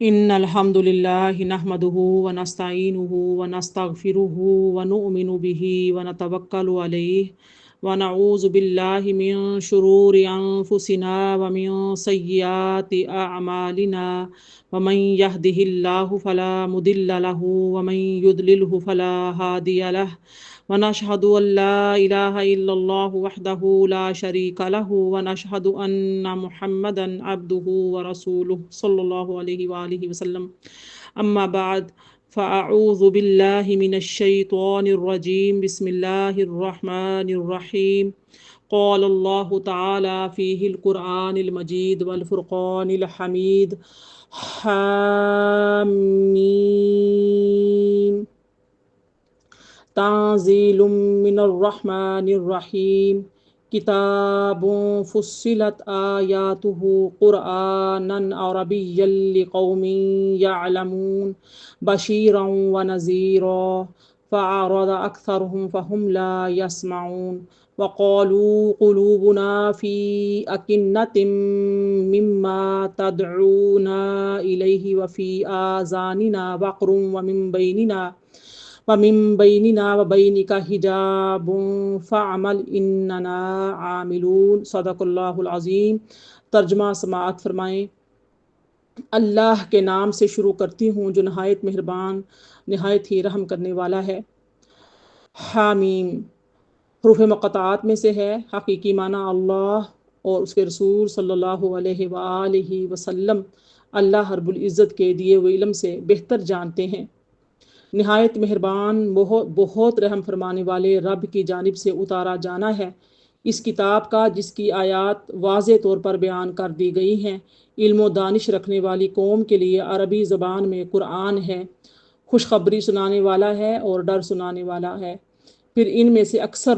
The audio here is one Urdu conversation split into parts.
إن الحمد لله نحمده ونستعينه ونستغفره ونؤمن به ونتوكل عليه ونعوذ بالله من شرور أنفسنا ومن سيئات أعمالنا ومن يهده الله فلا مضل له ومن يضلله فلا هادي له ونشهد أن لا إله إلا الله وحده لا شريك له ونشهد أن محمدا عبده ورسوله صلى الله عليه وآله وسلم أما بعد فأعوذ بالله من الشيطان الرجيم بسم الله الرحمن الرحيم قال الله تعالى فيه القرآن المجيد والفرقان الحميد حامين تنزيل من الرحمن الرحيم کتاب فصلت آیاته قرآنا عربیا لقوم یعلمون بشیرا ونذیرا فأعرض أكثرهم فهم لا يسمعون وقالوا قلوبنا في أكنة مما تدعونا إليه وفي آذاننا وقر ومن بيننا وبينك حجاب فاعمل اننا عاملون صدق اللہ العظیم۔ ترجمہ سماعت فرمائیں۔ اللہ کے نام سے شروع کرتی ہوں جو نہایت مہربان نہایت ہی رحم کرنے والا ہے۔ حامیم حروف مقطعات میں سے ہے۔ حقیقی معنی اللہ اور اس کے رسول صلی اللہ علیہ وآلہ وسلم اللہ رب العزت کے دیے ہوئے علم سے بہتر جانتے ہیں۔ نہایت مہربان بہت رحم فرمانے والے رب کی جانب سے اتارا جانا ہے اس کتاب کا جس کی آیات واضح طور پر بیان کر دی گئی ہیں، علم و دانش رکھنے والی قوم کے لیے عربی زبان میں قرآن ہے، خوشخبری سنانے والا ہے اور ڈر سنانے والا ہے۔ پھر ان میں سے اکثر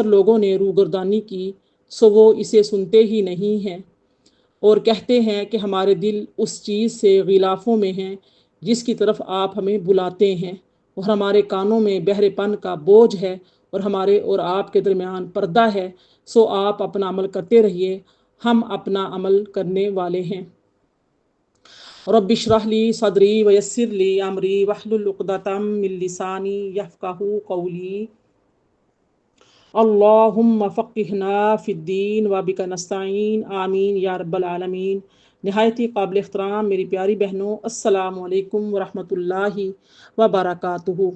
لوگوں نے روگردانی کی سو وہ اسے سنتے ہی نہیں ہیں اور کہتے ہیں کہ ہمارے دل اس چیز سے غلافوں میں ہیں جس کی طرف آپ ہمیں بلاتے ہیں، اور ہمارے کانوں میں بہرے پن کا بوجھ ہے اور ہمارے اور آپ کے درمیان پردہ ہے، سو آپ اپنا عمل کرتے رہیے، ہم اپنا عمل کرنے والے ہیں۔ رب اشرح لی صدری ویسر لی امری واحلل عقدۃ من لسانی یفقہوا قولی اللہم فقہنا فی الدین وبک نستعین آمین یا رب العالمین۔ نہایت ہی قابل احترام میری پیاری بہنوں، السلام علیکم ورحمۃ اللہ وبرکاتہ۔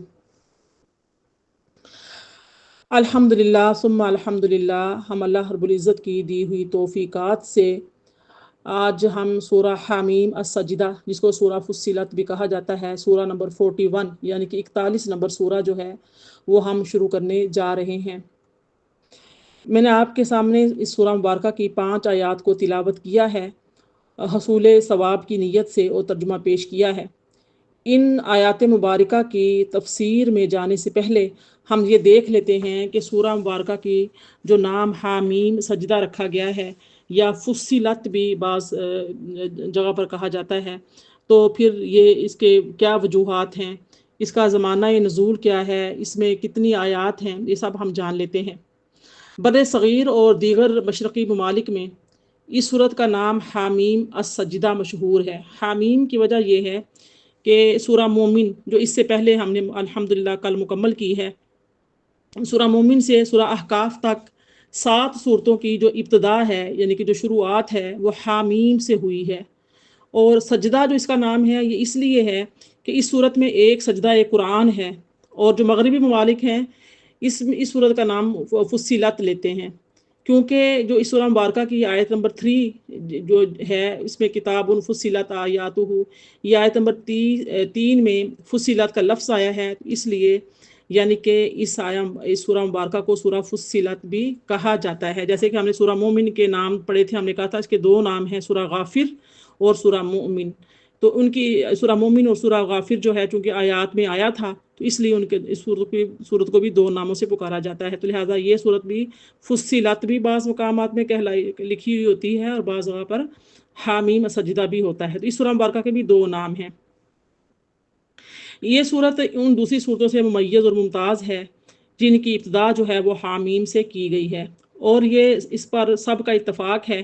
الحمدللہ ثم الحمدللہ، ہم اللہ رب العزت کی دی ہوئی توفیقات سے آج ہم سورہ حامیم السجدہ، جس کو سورہ فصلت بھی کہا جاتا ہے، سورہ نمبر 41 یعنی کہ 41 نمبر سورہ جو ہے وہ ہم شروع کرنے جا رہے ہیں۔ میں نے آپ کے سامنے اس سورہ مبارکہ کی 5 آیات کو تلاوت کیا ہے حصول ثواب کی نیت سے اور ترجمہ پیش کیا ہے۔ ان آیات مبارکہ کی تفسیر میں جانے سے پہلے ہم یہ دیکھ لیتے ہیں کہ سورہ مبارکہ کی جو نام حامیم سجدہ رکھا گیا ہے یا فصلت بھی بعض جگہ پر کہا جاتا ہے، تو پھر یہ اس کے کیا وجوہات ہیں، اس کا زمانہ نزول کیا ہے، اس میں کتنی آیات ہیں، یہ سب ہم جان لیتے ہیں۔ بر صغیر اور دیگر مشرقی ممالک میں اس سورت کا نام حامیم السجدہ مشہور ہے۔ حامیم کی وجہ یہ ہے کہ سورہ مومن جو اس سے پہلے ہم نے الحمدللہ کل مکمل کی ہے، سورہ مومن سے سورہ احقاف تک 7 صورتوں کی جو ابتدا ہے یعنی کہ جو شروعات ہے وہ حامیم سے ہوئی ہے۔ اور سجدہ جو اس کا نام ہے یہ اس لیے ہے کہ اس صورت میں ایک سجدہ قرآن ہے، اور جو مغربی ممالک ہیں اس صورت کا نام فصلت لیتے ہیں، کیونکہ جو اس سورہ مبارکہ کی آیت نمبر 3 جو ہے اس میں کتاب فصلت آیاتہ، یہ آیت نمبر 3 میں فصلت کا لفظ آیا ہے، اس لیے یعنی کہ اس سورہ مبارکہ کو سورہ فصلت بھی کہا جاتا ہے۔ جیسے کہ ہم نے سورہ مومن کے نام پڑھے تھے، ہم نے کہا تھا اس کے 2 نام ہیں، سورہ غافر اور سورہ مومن، تو ان کی سورہ مومن اور سورہ غافر جو ہے چونکہ آیات میں آیا تھا تو اس لیے ان کے اس صورت کو بھی 2 ناموں سے پکارا جاتا ہے، تو لہٰذا یہ صورت بھی فصلت بھی بعض مقامات میں لکھی ہوئی ہوتی ہے اور بعض جگہ پر حامیم سجدہ بھی ہوتا ہے، تو اس سورہ مبارکہ کے بھی 2 نام ہیں۔ یہ صورت ان دوسری صورتوں سے ممیز اور ممتاز ہے جن کی ابتدا جو ہے وہ حامیم سے کی گئی ہے، اور یہ اس پر سب کا اتفاق ہے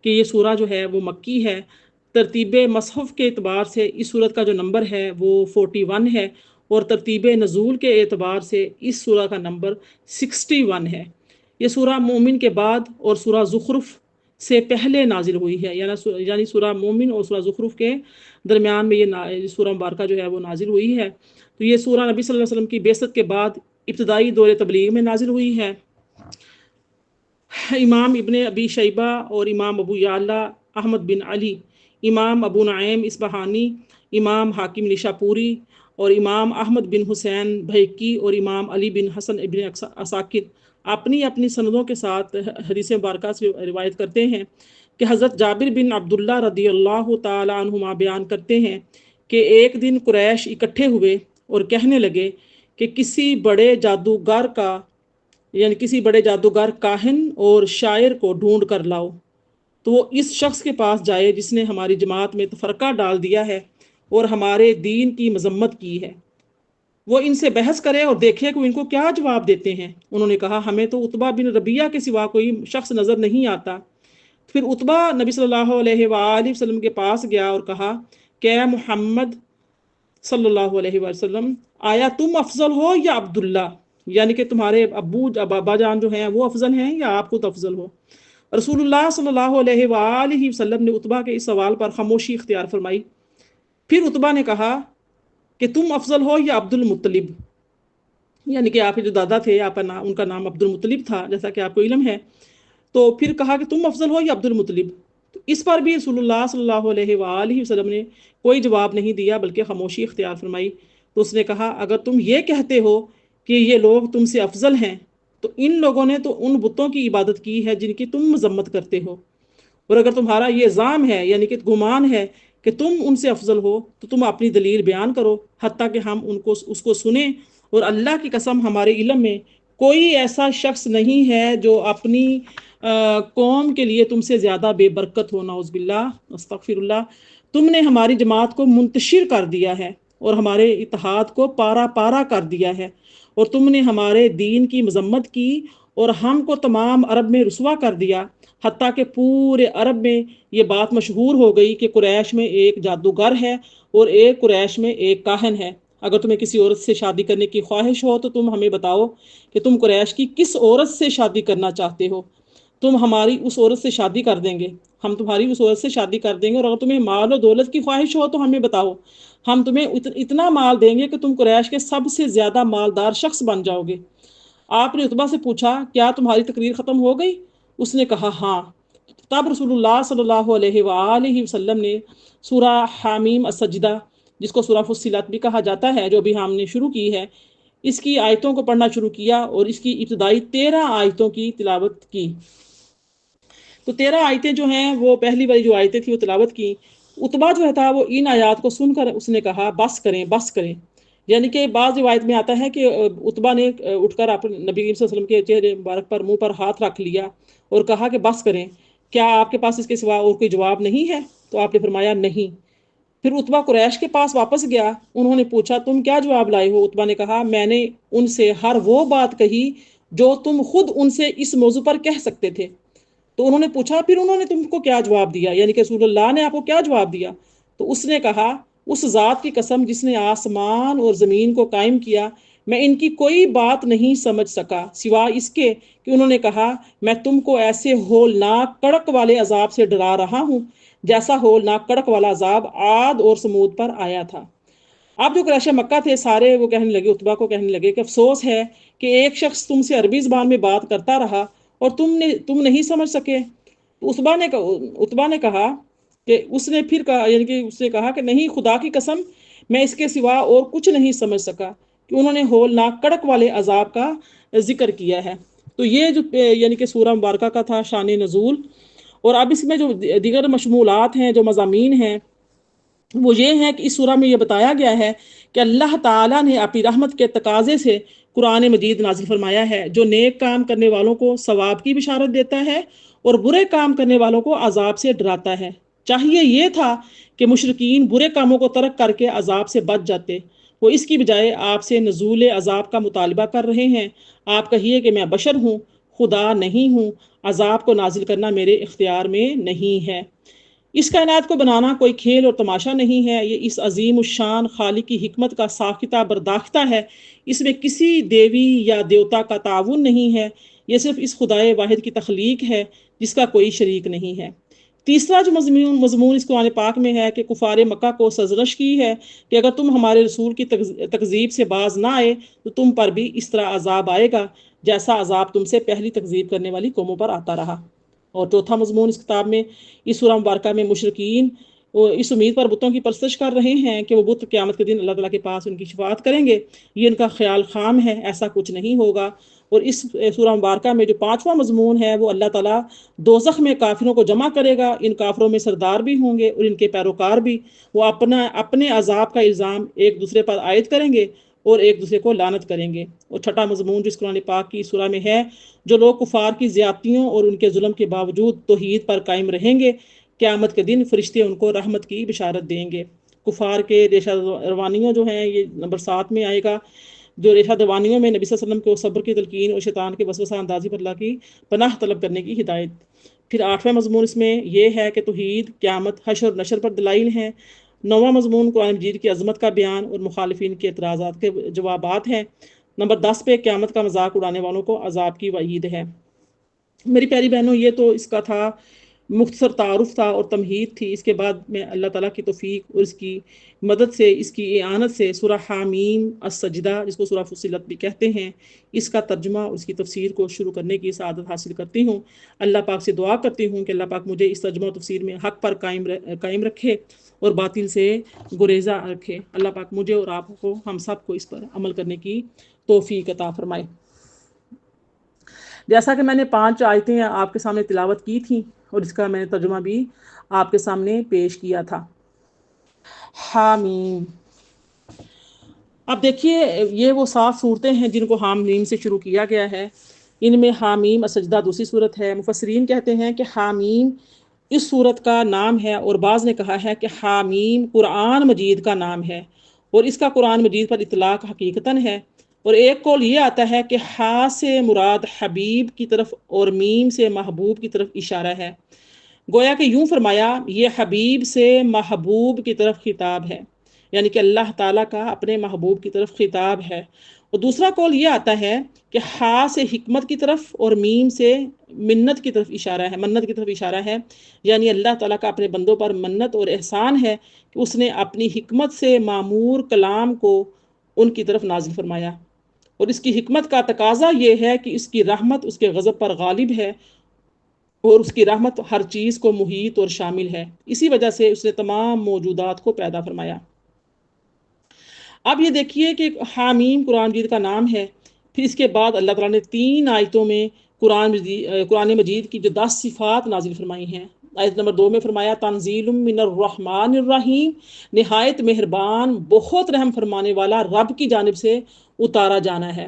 کہ یہ سورہ جو ہے وہ مکی ہے۔ ترتیب مصحف کے اعتبار سے اس سورت کا جو نمبر ہے وہ 41 ہے، اور ترتیب نزول کے اعتبار سے اس سورہ کا نمبر 61 ہے۔ یہ سورہ مومن کے بعد اور سورہ زخرف سے پہلے نازل ہوئی ہے، یعنی سورہ مومن اور سورہ زخرف کے درمیان میں یہ سورہ مبارکہ جو ہے وہ نازل ہوئی ہے۔ تو یہ سورہ نبی صلی اللہ علیہ وسلم کی بعثت کے بعد ابتدائی دور تبلیغ میں نازل ہوئی ہے۔ امام ابن ابی شیبہ اور امام ابو یعلا احمد بن علی، امام ابو نعیم اصبہانی، امام حاکم نشاپوری اور امام احمد بن حسین بھیکی اور امام علی بن حسن ابن عساکر اپنی اپنی سندوں کے ساتھ حدیث مبارکہ سے روایت کرتے ہیں کہ حضرت جابر بن عبداللہ رضی اللہ تعالی عنہما بیان کرتے ہیں کہ ایک دن قریش اکٹھے ہوئے اور کہنے لگے کہ کسی بڑے جادوگر کاہن اور شاعر کو ڈھونڈ کر لاؤ تو وہ اس شخص کے پاس جائے جس نے ہماری جماعت میں تفرقہ ڈال دیا ہے اور ہمارے دین کی مذمت کی ہے، وہ ان سے بحث کرے اور دیکھے کہ ان کو کیا جواب دیتے ہیں۔ انہوں نے کہا ہمیں تو عتبہ بن ربیعہ کے سوا کوئی شخص نظر نہیں آتا۔ پھر عتبہ نبی صلی اللہ علیہ وآلہ وسلم کے پاس گیا اور کہا کہ اے محمد صلی اللہ علیہ وسلم، آیا تم افضل ہو یا عبداللہ، یعنی کہ تمہارے ابا جان جو ہیں وہ افضل ہیں یا آپ خود افضل ہو؟ رسول اللہ صلی اللہ علیہ وآلہ وسلم نے عتبہ کے اس سوال پر خاموشی اختیار فرمائی۔ پھر عتبہ نے کہا کہ تم افضل ہو یا عبد المطلب، یعنی کہ آپ کے جو دادا تھے ان کا نام عبد المطلب تھا جیسا کہ آپ کو علم ہے۔ تو پھر کہا کہ تم افضل ہو یا عبد المطلب، تو اس پر بھی رسول اللہ صلی اللہ علیہ وآلہ وسلم نے کوئی جواب نہیں دیا بلکہ خاموشی اختیار فرمائی۔ تو اس نے کہا اگر تم یہ کہتے ہو کہ یہ لوگ تم سے افضل ہیں تو ان لوگوں نے تو ان بتوں کی عبادت کی ہے جن کی تم مذمت کرتے ہو، اور اگر تمہارا یہ زعم ہے یعنی کہ گمان ہے کہ تم ان سے افضل ہو تو تم اپنی دلیل بیان کرو حتیٰ کہ ہم اس کو سنیں، اور اللہ کی قسم ہمارے علم میں کوئی ایسا شخص نہیں ہے جو اپنی قوم کے لیے تم سے زیادہ بے برکت ہو، نعوذ باللہ استغفر اللہ۔ تم نے ہماری جماعت کو منتشر کر دیا ہے اور ہمارے اتحاد کو پارا پارا کر دیا ہے، اور تم نے ہمارے دین کی مذمت کی اور ہم کو تمام عرب میں رسوا کر دیا، حتیٰ کہ پورے عرب میں یہ بات مشہور ہو گئی کہ قریش میں ایک جادوگر ہے اور ایک قریش میں ایک کاہن ہے۔ اگر تمہیں کسی عورت سے شادی کرنے کی خواہش ہو تو تم ہمیں بتاؤ کہ تم قریش کی کس عورت سے شادی کرنا چاہتے ہو، تم ہماری اس عورت سے شادی کر دیں گے، ہم تمہاری اس عورت سے شادی کر دیں گے، اور اگر تمہیں مال و دولت کی خواہش ہو تو ہمیں بتاؤ، ہم تمہیں اتنا مال دیں گے کہ تم قریش کے سب سے زیادہ مالدار شخص بن جاؤ گے۔ آپ نے عتبہ سے پوچھا کیا تمہاری تقریر ختم ہو گئی؟ اس نے کہا ہاں۔ تب رسول اللہ صلی اللہ علیہ وآلہ وسلم نے سورہ حامیم السجدہ، جس کو سورہ فصلت بھی کہا جاتا ہے، جو بھی ہم نے شروع کی ہے، اس کی آیتوں کو پڑھنا شروع کیا اور اس کی ابتدائی 13 آیتوں کی تلاوت کی۔ تو 13 آیتیں جو ہیں وہ پہلی والی جو آیتیں تھیں وہ تلاوت کی۔ عتبہ جو تھا وہ ان آیات کو سن کر اس نے کہا بس کریں بس کریں، یعنی کہ بعض روایت میں آتا ہے کہ عتبہ نے اٹھ کر نبی کریم صلی اللہ علیہ وسلم کے چہرے مبارک پر منہ پر ہاتھ رکھ لیا اور کہا کہ بس کریں، کیا آپ کے پاس اس کے سوا اور کوئی جواب نہیں ہے؟ تو آپ نے فرمایا نہیں۔ پھر عتبہ قریش کے پاس واپس گیا، انہوں نے پوچھا تم کیا جواب لائے ہو؟ عتبہ نے کہا میں نے ان سے ہر وہ بات کہی جو تم خود ان سے اس موضوع پر کہہ سکتے تھے۔ تو انہوں نے پوچھا پھر انہوں نے تم کو کیا جواب دیا، یعنی کہ رسول اللہ نے آپ کو کیا جواب دیا؟ تو اس نے کہا اس ذات کی قسم جس نے آسمان اور زمین کو قائم کیا، میں ان کی کوئی بات نہیں سمجھ سکا سوائے اس کے کہ انہوں نے کہا میں تم کو ایسے ہولناک کڑک والے عذاب سے ڈرا رہا ہوں جیسا ہولناک کڑک والا عذاب عاد اور سمود پر آیا تھا۔ اب جو قریش مکہ تھے سارے وہ کہنے لگے، عتبہ کو کہنے لگے کہ افسوس ہے کہ ایک شخص تم سے عربی زبان میں بات کرتا رہا اور تم نہیں سمجھ سکے۔ عتبہ نے کہا کہ اس نے پھر کہا، یعنی کہ اس نے کہا کہ نہیں، خدا کی قسم میں اس کے سوا اور کچھ نہیں سمجھ سکا کہ انہوں نے ہولناک کڑک والے عذاب کا ذکر کیا ہے۔ تو یہ جو یعنی کہ سورہ مبارکہ کا تھا شان نزول، اور اب اس میں جو دیگر مشمولات ہیں، جو مضامین ہیں، وہ یہ ہیں کہ اس سورہ میں یہ بتایا گیا ہے کہ اللہ تعالیٰ نے اپنی رحمت کے تقاضے سے قرآن مجید نازل فرمایا ہے جو نیک کام کرنے والوں کو ثواب کی بشارت دیتا ہے اور برے کام کرنے والوں کو عذاب سے ڈراتا ہے۔ چاہیے یہ تھا کہ مشرکین برے کاموں کو ترک کر کے عذاب سے بچ جاتے، وہ اس کی بجائے آپ سے نزول عذاب کا مطالبہ کر رہے ہیں۔ آپ کہیے کہ میں بشر ہوں، خدا نہیں ہوں، عذاب کو نازل کرنا میرے اختیار میں نہیں ہے۔ اس کائنات کو بنانا کوئی کھیل اور تماشا نہیں ہے، یہ اس عظیم الشان خالق کی حکمت کا ساختہ برداختہ ہے۔ اس میں کسی دیوی یا دیوتا کا تعاون نہیں ہے، یہ صرف اس خدائے واحد کی تخلیق ہے جس کا کوئی شریک نہیں ہے۔ تیسرا جو مضمون اس قرآن پاک میں ہے کہ کفار مکہ کو سرزنش کی ہے کہ اگر تم ہمارے رسول کی تکذیب سے باز نہ آئے تو تم پر بھی اس طرح عذاب آئے گا جیسا عذاب تم سے پہلی تکذیب کرنے والی قوموں پر آتا رہا۔ اور چوتھا مضمون اس کتاب میں، اس سورہ مبارکہ میں، مشرکین وہ اس امید پر بتوں کی پرستش کر رہے ہیں کہ وہ بت قیامت کے دن اللہ تعالیٰ کے پاس ان کی شفاعت کریں گے۔ یہ ان کا خیال خام ہے، ایسا کچھ نہیں ہوگا۔ اور اس سورہ مبارکہ میں جو پانچواں مضمون ہے وہ اللہ تعالیٰ دوزخ میں کافروں کو جمع کرے گا، ان کافروں میں سردار بھی ہوں گے اور ان کے پیروکار بھی، وہ اپنے عذاب کا الزام ایک دوسرے پر عائد کریں گے اور ایک دوسرے کو لعنت کریں گے۔ اور چھٹا مضمون جس قرآن پاک کی سورہ میں ہے، جو لوگ کفار کی زیادتیوں اور ان کے ظلم کے باوجود توحید پر قائم رہیں گے، قیامت کے دن فرشتے ان کو رحمت کی بشارت دیں گے۔ کفار کے ریشہ روانیوں جو ہیں، یہ نمبر 7 میں آئے گا، جو ریشہ روانیوں میں نبی صلی اللہ علیہ وسلم کو صبر کی تلقین اور شیطان کے وسوسہ اندازی پر اللہ کی پناہ طلب کرنے کی ہدایت۔ پھر 8واں مضمون اس میں یہ ہے کہ توحید، قیامت، حشر اور نشر پر دلائل ہیں۔ 9واں مضمون قرآن مجید کی عظمت کا بیان اور مخالفین کے اعتراضات کے جوابات ہیں۔ نمبر 10 پہ قیامت کا مذاق اڑانے والوں کو عذاب کی وعید ہے۔ میری پیاری بہنوں، یہ تو اس کا تھا مختصر تعارف تھا اور تمہید تھی۔ اس کے بعد میں اللہ تعالیٰ کی توفیق اور اس کی مدد سے، اس کی اعانت سے سورہ حامیم السجدہ، جس کو سورہ فصلت بھی کہتے ہیں، اس کا ترجمہ اور اس کی تفسیر کو شروع کرنے کی سعادت حاصل کرتی ہوں۔ اللہ پاک سے دعا کرتی ہوں کہ اللہ پاک مجھے اس ترجمہ و تفسیر میں حق پر قائم رکھے اور باطل سے گریزہ رکھے۔ اللہ پاک مجھے اور آپ کو، ہم سب کو اس پر عمل کرنے کی توفیق عطا فرمائے۔ جیسا کہ میں نے 5 آیتیں آپ کے سامنے تلاوت کی تھیں اور اس کا میں نے ترجمہ بھی آپ کے سامنے پیش کیا تھا۔ حامیم، اب دیکھیے یہ وہ 7 صورتیں ہیں جن کو حامیم سے شروع کیا گیا ہے۔ ان میں حامیم السجدہ دوسری صورت ہے۔ مفسرین کہتے ہیں کہ حامیم اس صورت کا نام ہے، اور بعض نے کہا ہے کہ حامیم قرآن مجید کا نام ہے اور اس کا قرآن مجید پر اطلاق حقیقتاً ہے۔ اور ایک قول یہ آتا ہے کہ ہا سے مراد حبیب کی طرف اور میم سے محبوب کی طرف اشارہ ہے، گویا کہ یوں فرمایا یہ حبیب سے محبوب کی طرف خطاب ہے، یعنی کہ اللہ تعالیٰ کا اپنے محبوب کی طرف خطاب ہے۔ اور دوسرا قول یہ آتا ہے کہ ہا سے حکمت کی طرف اور میم سے منت کی طرف اشارہ ہے، منت کی طرف اشارہ ہے، یعنی اللہ تعالیٰ کا اپنے بندوں پر منت اور احسان ہے کہ اس نے اپنی حکمت سے معمور کلام کو ان کی طرف نازل فرمایا، اور اس کی حکمت کا تقاضا یہ ہے کہ اس کی رحمت اس کے غضب پر غالب ہے اور اس کی رحمت ہر چیز کو محیط اور شامل ہے، اسی وجہ سے اس نے تمام موجودات کو پیدا فرمایا۔ اب یہ دیکھیے کہ حامیم قرآن مجید کا نام ہے، پھر اس کے بعد اللہ تعالیٰ نے 3 آیتوں میں قرآن مجید کی جو 10 صفات نازل فرمائی ہیں۔ آیت نمبر 2 میں فرمایا تنزیل من الرحمن الرحیم، نہایت مہربان بہت رحم فرمانے والا رب کی جانب سے اتارا جانا ہے۔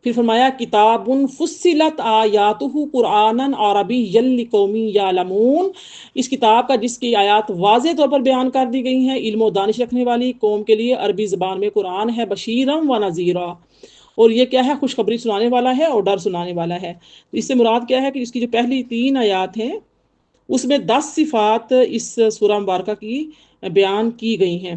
پھر فرمایا کتاب فصلت آیاتہ قرآنا عربیا لقوم یعلمون، اس کتاب کا جس کی آیات واضح طور پر بیان کر دی گئی ہیں علم و دانش رکھنے والی قوم کے لیے، عربی زبان میں قرآن ہے، بشیرم و نذیرا، اور یہ کیا ہے، خوشخبری سنانے والا ہے اور ڈر سنانے والا ہے۔ تو اس سے مراد کیا ہے کہ اس کی جو پہلی 3 آیات ہیں اس میں 10 صفات اس سورہ مبارکہ کی بیان کی گئی ہیں،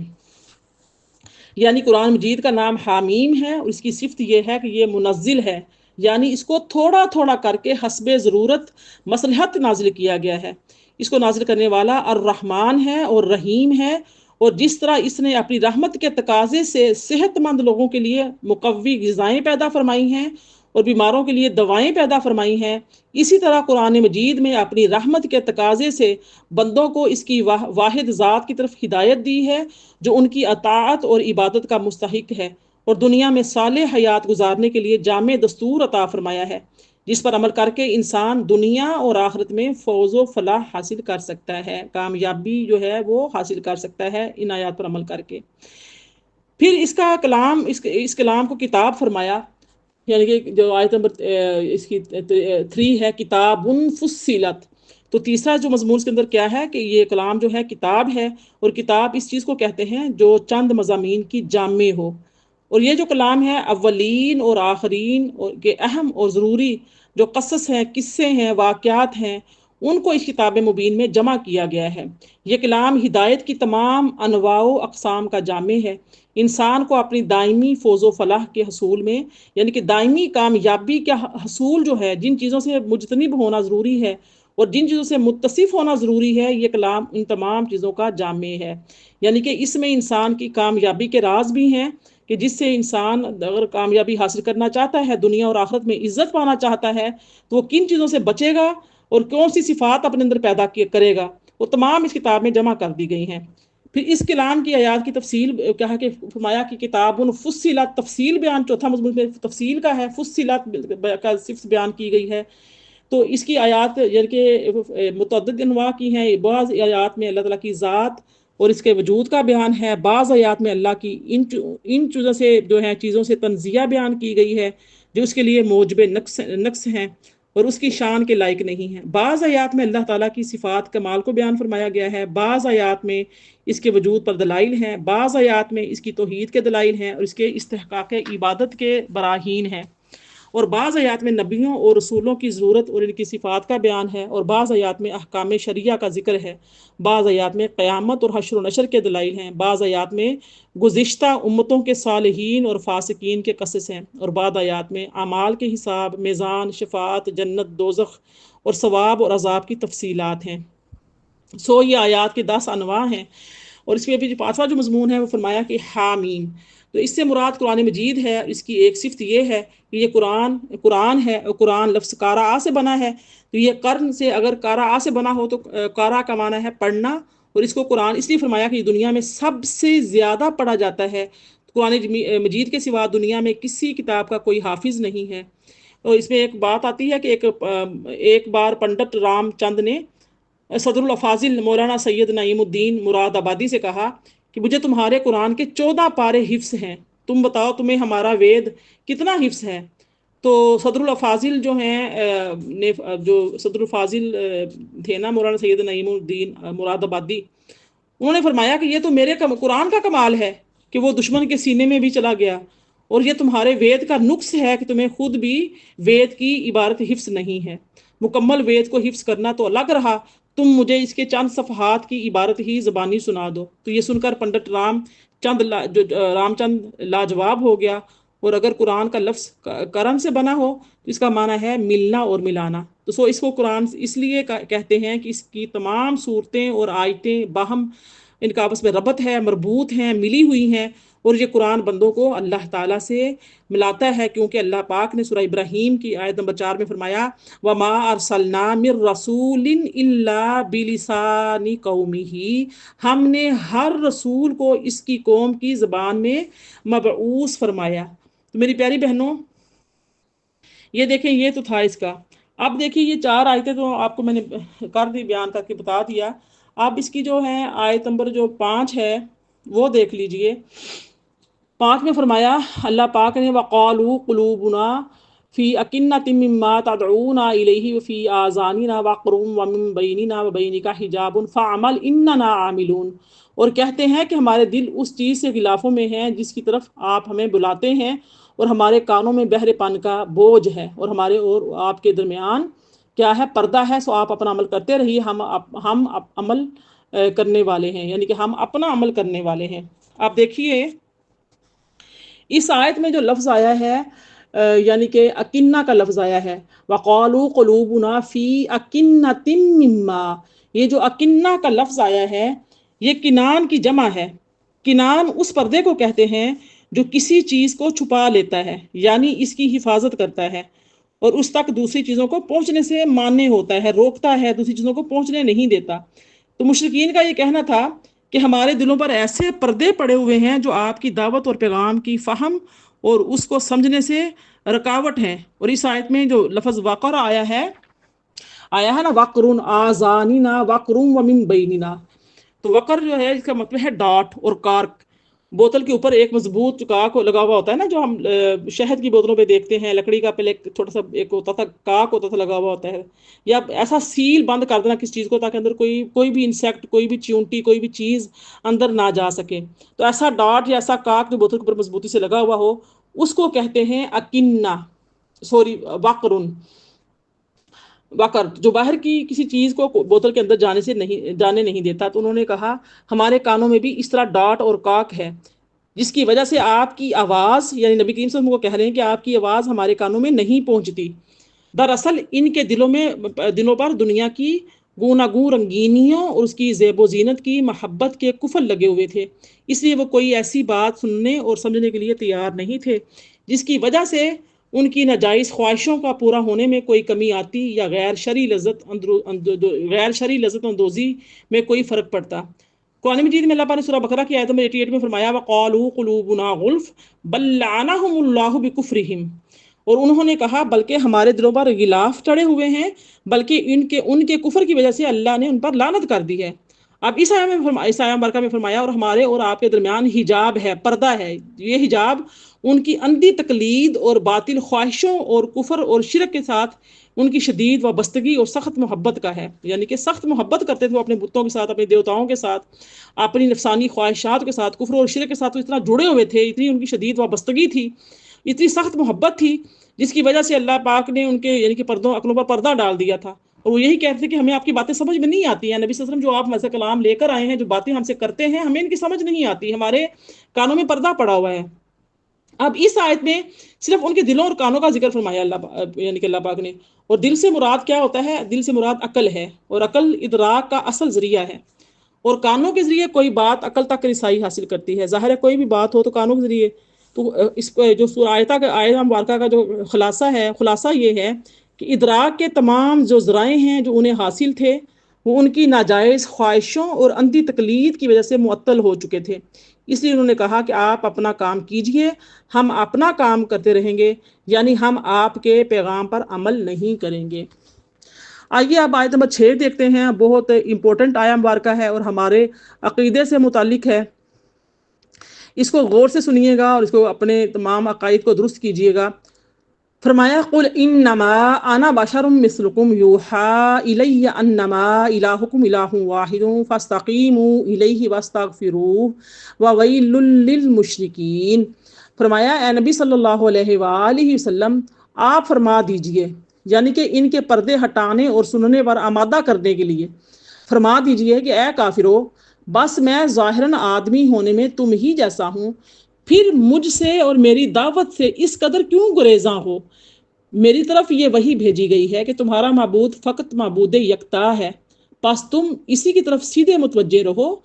یعنی قرآن مجید کا نام حامیم ہے اور اس کی صفت یہ ہے کہ یہ منزل ہے، یعنی اس کو تھوڑا تھوڑا کر کے حسب ضرورت مصلحت نازل کیا گیا ہے۔ اس کو نازل کرنے والا الرحمن ہے اور رحیم ہے، اور جس طرح اس نے اپنی رحمت کے تقاضے سے صحت مند لوگوں کے لیے مقوی غذائیں پیدا فرمائی ہیں اور بیماروں کے لیے دوائیں پیدا فرمائی ہیں، اسی طرح قرآن مجید میں اپنی رحمت کے تقاضے سے بندوں کو اس کی واحد ذات کی طرف ہدایت دی ہے جو ان کی اطاعت اور عبادت کا مستحق ہے، اور دنیا میں صالح حیات گزارنے کے لیے جامع دستور عطا فرمایا ہے جس پر عمل کر کے انسان دنیا اور آخرت میں فوز و فلاح حاصل کر سکتا ہے، کامیابی جو ہے وہ حاصل کر سکتا ہے ان آیات پر عمل کر کے۔ پھر اس کا کلام، اس کلام کو کتاب فرمایا، یعنی کہ جو آیت نمبر اس کی 3 ہے کتاب فصلت، تو تیسرا جو مضمون اس کے اندر کیا ہے کہ یہ کلام جو ہے کتاب ہے، اور کتاب اس چیز کو کہتے ہیں جو چند مضامین کی جامع ہو، اور یہ جو کلام ہے اولین اور آخرین کے اہم اور ضروری جو قصص ہیں، قصے ہیں، واقعات ہیں، ان کو اس کتاب مبین میں جمع کیا گیا ہے۔ یہ کلام ہدایت کی تمام انواع و اقسام کا جامع ہے، انسان کو اپنی دائمی فوز و فلاح کے حصول میں، یعنی کہ دائمی کامیابی کا حصول جو ہے، جن چیزوں سے مجتنب ہونا ضروری ہے اور جن چیزوں سے متصف ہونا ضروری ہے، یہ کلام ان تمام چیزوں کا جامع ہے۔ یعنی کہ اس میں انسان کی کامیابی کے راز بھی ہیں کہ جس سے انسان اگر کامیابی حاصل کرنا چاہتا ہے، دنیا اور آخرت میں عزت پانا چاہتا ہے، تو وہ کن چیزوں سے بچے گا اور کون سی صفات اپنے اندر پیدا کرے گا، وہ تمام اس کتاب میں جمع کر دی گئی ہیں۔ پھر اس کلام کی آیات کی تفصیل کہا کہ فرمایا کہ کتاب فصلت، تفصیل بیان، چوتھا مضمون میں تفصیل کا ہے، فصلت کا صفت بیان کی گئی ہے۔ تو اس کی آیات یعنی کہ متعدد انواع کی ہیں۔ بعض آیات میں اللہ تعالیٰ کی ذات اور اس کے وجود کا بیان ہے، بعض آیات میں اللہ کی ان چیزوں سے جو ہے چیزوں سے تنزیہ بیان کی گئی ہے جو اس کے لیے موجب نقص ہیں اور اس کی شان کے لائق نہیں ہیں۔ بعض آیات میں اللہ تعالیٰ کی صفات کمال کو بیان فرمایا گیا ہے، بعض آیات میں اس کے وجود پر دلائل ہیں، بعض آیات میں اس کی توحید کے دلائل ہیں اور اس کے استحقاق عبادت کے براہین ہیں، اور بعض آیات میں نبیوں اور رسولوں کی ضرورت اور ان کی صفات کا بیان ہے، اور بعض آیات میں احکام شریعہ کا ذکر ہے، بعض آیات میں قیامت اور حشر و نشر کے دلائل ہیں، بعض آیات میں گزشتہ امتوں کے صالحین اور فاسقین کے قصص ہیں، اور بعض آیات میں اعمال کے حساب، میزان، شفاعت، جنت، دوزخ اور ثواب اور عذاب کی تفصیلات ہیں۔ یہ آیات کے 10 انواع ہیں، اور اس کے بھی جو 5واں جو مضمون ہے وہ فرمایا کہ حامیم، تو اس سے مراد قرآن مجید ہے۔ اس کی ایک صفت یہ ہے کہ یہ قرآن ہے، اور قرآن لفظ کارا آ سے بنا ہے، تو یہ قرن سے اگر کارا آ سے بنا ہو تو کارا کا معنی ہے پڑھنا، اور اس کو قرآن اس لیے فرمایا کہ یہ دنیا میں سب سے زیادہ پڑھا جاتا ہے۔ قرآن مجید کے سوا دنیا میں کسی کتاب کا کوئی حافظ نہیں ہے۔ اور اس میں ایک بات آتی ہے کہ ایک بار پنڈت رام چند نے صدر الافاضل مولانا سید نعیم الدین مراد آبادی سے کہا کہ مجھے تمہارے قرآن کے 14 پارے حفظ ہیں، تم بتاؤ تمہیں ہمارا وید کتنا حفظ ہے؟ تو صدر الافاضل جو ہیں جو صدر الفاضل تھے نا مولانا سید نعیم الدین مراد آبادی، انہوں نے فرمایا کہ یہ تو میرے قرآن کا کمال ہے کہ وہ دشمن کے سینے میں بھی چلا گیا، اور یہ تمہارے وید کا نقص ہے کہ تمہیں خود بھی وید کی عبارت حفظ نہیں ہے۔ مکمل وید کو حفظ کرنا تو الگ رہا، تم مجھے اس کے چند صفحات کی عبارت ہی زبانی سنا دو۔ تو یہ سن کر پنڈت رام چند لاجواب ہو گیا، اور اگر قرآن کا لفظ کرم سے بنا ہو تو اس کا معنی ہے ملنا اور ملانا۔ تو اس کو قرآن اس لیے کہتے ہیں کہ اس کی تمام صورتیں اور آیتیں باہم ان کا آپس میں ربط ہے، مربوط ہیں، ملی ہوئی ہیں، اور یہ قرآن بندوں کو اللہ تعالیٰ سے ملاتا ہے، کیونکہ اللہ پاک نے سورہ ابراہیم کی آیت نمبر 4 میں فرمایا وَمَا أَرْسَلْنَا مِن رَّسُولٍ إِلَّا بِلِسَانِ قَوْمِهِ، ہم نے ہر رسول کو اس کی قوم کی زبان میں مبعوث فرمایا۔ تو میری پیاری بہنوں، یہ دیکھیں یہ تو تھا اس کا۔ اب دیکھیں یہ 4 آیتیں تو آپ کو میں نے کر دی، بیان کر کے بتا دیا۔ اب اس کی جو ہے آیت نمبر جو 5 ہے وہ دیکھ لیجئے۔ 5 میں فرمایا اللہ پاک نے وَقَالُوا قُلُوبُنَا فِي أَكِنَّةٍ مِّمَّا تَدْعُونَا إِلَيْهِ وَفِي آذَانِنَا وَقْرٌ وَمِن بَيْنِنَا وَبَيْنِكَ حِجَابٌ فَاعْمَلْ إِنَّنَا عَامِلُونَ، اور کہتے ہیں کہ ہمارے دل اس چیز سے غلافوں میں ہیں جس کی طرف آپ ہمیں بلاتے ہیں، اور ہمارے کانوں میں بہرے پن کا بوجھ ہے، اور ہمارے اور آپ کے درمیان کیا ہے؟ پردہ ہے، سو آپ اپنا عمل کرتے رہیے، ہم عمل کرنے والے ہیں، یعنی کہ ہم اپنا عمل کرنے والے ہیں۔ آپ دیکھیے اس آیت میں جو لفظ آیا ہے یعنی کہ اکنہ کا لفظ آیا ہے، وَقَالُوا قُلُوبُنَا فِي أَكِنَّةٍ مِّمَّا، یہ جو اکنہ کا لفظ آیا ہے یہ کنان کی جمع ہے۔ کنان اس پردے کو کہتے ہیں جو کسی چیز کو چھپا لیتا ہے، یعنی اس کی حفاظت کرتا ہے اور اس تک دوسری چیزوں کو پہنچنے سے مانع ہوتا ہے، روکتا ہے، دوسری چیزوں کو پہنچنے نہیں دیتا۔ تو مشرکین کا یہ کہنا تھا کہ ہمارے دلوں پر ایسے پردے پڑے ہوئے ہیں جو آپ کی دعوت اور پیغام کی فہم اور اس کو سمجھنے سے رکاوٹ ہیں۔ اور اس آیت میں جو لفظ وقر آیا ہے نا وقرن آذاننا وقرن ومن بیننا، تو وقر جو ہے اس کا مطلب ہے ڈاٹ اور کارک۔ بوتل کے اوپر ایک مضبوط کاک لگا ہوا ہوتا ہے نا، جو ہم شہد کی بوتلوں پہ دیکھتے ہیں، لکڑی کا پہلے ایک چھوٹا سا ایک ہوتا تھا، کاک ہوتا تھا لگا ہوا ہوتا ہے، یا ایسا سیل بند کر دینا کس چیز کو تاکہ اندر کوئی بھی انسیکٹ، کوئی بھی چیونٹی، کوئی بھی چیز اندر نہ جا سکے۔ تو ایسا ڈاٹ یا ایسا کاک جو بوتل کے اوپر مضبوطی سے لگا ہوا ہو اس کو کہتے ہیں اکنہ، وقرن۔ واقر جو باہر کی کسی چیز کو بوتل کے اندر جانے نہیں دیتا، تو انہوں نے کہا ہمارے کانوں میں بھی اس طرح ڈاٹ اور کاک ہے، جس کی وجہ سے آپ کی آواز، یعنی نبی کریم صلی اللہ علیہ وسلم کو کہہ رہے ہیں کہ آپ کی آواز ہمارے کانوں میں نہیں پہنچتی۔ دراصل ان کے دلوں پر دنیا کی گوناگوں رنگینیوں اور اس کی زیب و زینت کی محبت کے کفل لگے ہوئے تھے، اس لیے وہ کوئی ایسی بات سننے اور سمجھنے کے لیے تیار نہیں تھے جس کی وجہ سے ان کی ناجائز خواہشوں کا پورا ہونے میں کوئی کمی آتی یا غیر شرعی لذت اندوزی میں کوئی فرق پڑتا۔ قرآن مجید میں اللہ پاک نے سورہ بقرہ کی آیت نمبر 88 میں فرمایا وَقَالُوا قُلُوبُنَا غُلْفٌ بَل لَّعَنَهُمُ اللَّهُ بِكُفْرِهِمْ، اور انہوں نے کہا بلکہ ہمارے دلوں پر غلاف چڑھے ہوئے ہیں، بلکہ ان کے کفر کی وجہ سے اللہ نے ان پر لعنت کر دی ہے۔ اب اس آیہ مبارکہ میں فرمایا اور ہمارے اور آپ کے درمیان حجاب ہے، پردہ ہے، یہ حجاب ان کی اندھی تقلید اور باطل خواہشوں اور کفر اور شرک کے ساتھ ان کی شدید وابستگی اور سخت محبت کا ہے، یعنی کہ سخت محبت کرتے تھے وہ اپنے بتوں کے ساتھ، اپنے دیوتاؤں کے ساتھ، اپنی نفسانی خواہشات کے ساتھ، کفر اور شرک کے ساتھ وہ اتنا جڑے ہوئے تھے، اتنی ان کی شدید وابستگی تھی، اتنی سخت محبت تھی، جس کی وجہ سے اللہ پاک نے ان کے یعنی کہ عقلوں پر پردہ ڈال دیا تھا، اور وہ یہی کہتے تھے کہ ہمیں آپ کی باتیں سمجھ میں نہیں آتی ہیں، نبی صلی اللہ علیہ وسلم جو آپ ہمارے کلام لے کر آئے ہیں، جو باتیں ہم سے کرتے ہیں، ہمیں ان کی سمجھ نہیں آتی، ہمارے کانوں میں پردہ پڑا ہوا ہے۔ اب اس آیت میں صرف ان کے دلوں اور کانوں کا ذکر فرمایا یعنی کہ اللہ پاک نے، اور دل سے مراد کیا ہوتا ہے؟ دل سے مراد عقل ہے، اور عقل ادراک کا اصل ذریعہ ہے، اور کانوں کے ذریعے کوئی بات عقل تک رسائی حاصل کرتی ہے، ظاہر ہے کوئی بھی بات ہو تو کانوں کے ذریعے۔ تو اس کو جو آیت مبارکہ کا جو خلاصہ یہ ہے کہ ادراک کے تمام جو ذرائع ہیں جو انہیں حاصل تھے، وہ ان کی ناجائز خواہشوں اور اندھی تقلید کی وجہ سے معطل ہو چکے تھے، اس لیے انہوں نے کہا کہ آپ اپنا کام کیجئے، ہم اپنا کام کرتے رہیں گے، یعنی ہم آپ کے پیغام پر عمل نہیں کریں گے۔ آئیے اب آیت نمبر 6 دیکھتے ہیں، بہت امپورٹنٹ آیہ مبارکہ ہے اور ہمارے عقیدے سے متعلق ہے، اس کو غور سے سنیے گا اور اس کو اپنے تمام عقائد کو درست کیجیے گا۔ فرمایا قل انما انا بشر مثلکم یوحی الی انما الہکم الہ واحد فاستقیموا الیہ واستغفروہ وویل للمشرکین۔ فرمایا اے نبی صلی اللہ علیہ وآلہ وسلم، آپ فرما دیجئے، یعنی کہ ان کے پردے ہٹانے اور سننے پر آمادہ کرنے کے لیے فرما دیجئے کہ اے کافرو، بس میں ظاہراً آدمی ہونے میں تم ہی جیسا ہوں، پھر مجھ سے اور میری دعوت سے اس قدر کیوں گریزاں ہو؟ میری طرف یہ وحی بھیجی گئی ہے کہ تمہارا معبود فقط معبود یکتا ہے، پس تم اسی کی طرف سیدھے متوجہ رہو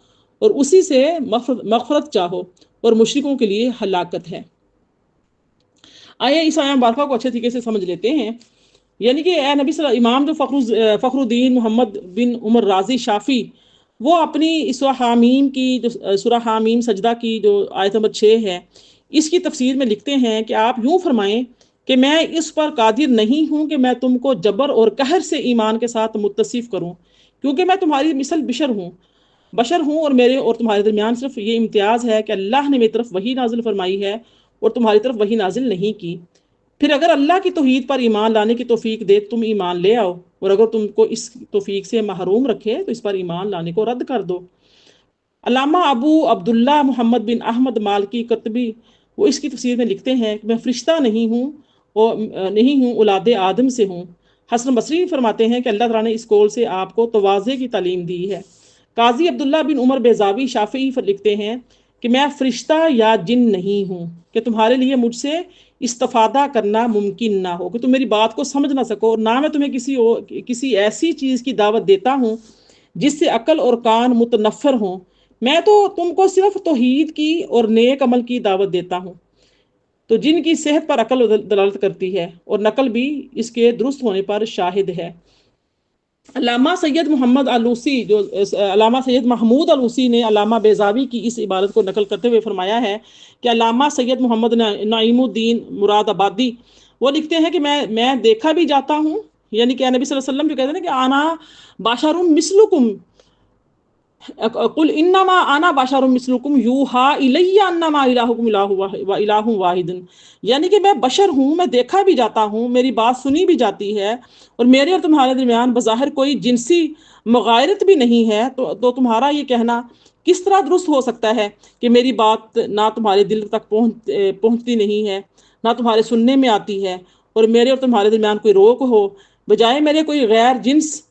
اور اسی سے مغفرت چاہو، اور مشرکوں کے لیے ہلاکت ہے۔ آئے اس آیہ مبارکہ کو اچھے طریقے سے سمجھ لیتے ہیں، یعنی کہ اے نبی صلی اللہ امام جو فخر الدین محمد بن عمر رازی شافی، وہ اپنی سورہ حامیم کی جو سورہ حامیم سجدہ کی جو آیت نمبر 6 ہے، اس کی تفسیر میں لکھتے ہیں کہ آپ یوں فرمائیں کہ میں اس پر قادر نہیں ہوں کہ میں تم کو جبر اور قہر سے ایمان کے ساتھ متصف کروں، کیونکہ میں تمہاری مثل بشر ہوں اور میرے اور تمہارے درمیان صرف یہ امتیاز ہے کہ اللہ نے میری طرف وحی نازل فرمائی ہے اور تمہاری طرف وحی نازل نہیں کی۔ پھر اگر اللہ کی توحید پر ایمان لانے کی توفیق دے تم ایمان لے آؤ، اور اگر تم کو اس توفیق سے محروم رکھے تو اس پر ایمان لانے کو رد کر دو۔ علامہ ابو عبداللہ محمد بن احمد مالکی قطبی وہ اس کی تفسیر میں لکھتے ہیں کہ میں فرشتہ نہیں ہوں، اولاد آدم سے ہوں۔ حسن بصری فرماتے ہیں کہ اللہ تعالیٰ نے اس قول سے آپ کو تواضع کی تعلیم دی ہے۔ قاضی عبداللہ بن عمر بیضاوی شافعی لکھتے ہیں کہ میں فرشتہ یا جن نہیں ہوں کہ تمہارے لیے مجھ سے استفادہ کرنا ممکن نہ ہو، کہ تم میری بات کو سمجھ نہ سکو، اور نہ میں تمہیں کسی ایسی چیز کی دعوت دیتا ہوں جس سے عقل اور کان متنفر ہوں، میں تو تم کو صرف توحید کی اور نیک عمل کی دعوت دیتا ہوں، تو جن کی صحت پر عقل دلالت کرتی ہے اور نقل بھی اس کے درست ہونے پر شاہد ہے۔ علامہ سید محمود علوسی نے علامہ بیضاوی کی اس عبارت کو نقل کرتے ہوئے فرمایا ہے کہ علامہ سید محمد نعیم الدین مراد آبادی وہ لکھتے ہیں کہ میں دیکھا بھی جاتا ہوں، یعنی کہ نبی صلی اللہ علیہ وسلم جو کہتے ہیں کہ آنا باشر مثلکم، قل انما انا بشر مثلکم یوحی الی انما الہکم الہ واحد، یعنی کہ میں بشر ہوں، میں دیکھا بھی جاتا ہوں، میری بات سنی بھی جاتی ہے، اور میرے اور تمہارے درمیان بظاہر کوئی جنسی مغایرت بھی نہیں ہے، تو تمہارا یہ کہنا کس طرح درست ہو سکتا ہے کہ میری بات نہ تمہارے دل تک پہنچتی نہیں ہے، نہ تمہارے سننے میں آتی ہے، اور میرے اور تمہارے درمیان کوئی روک ہو، بجائے میرے کوئی غیر جنس،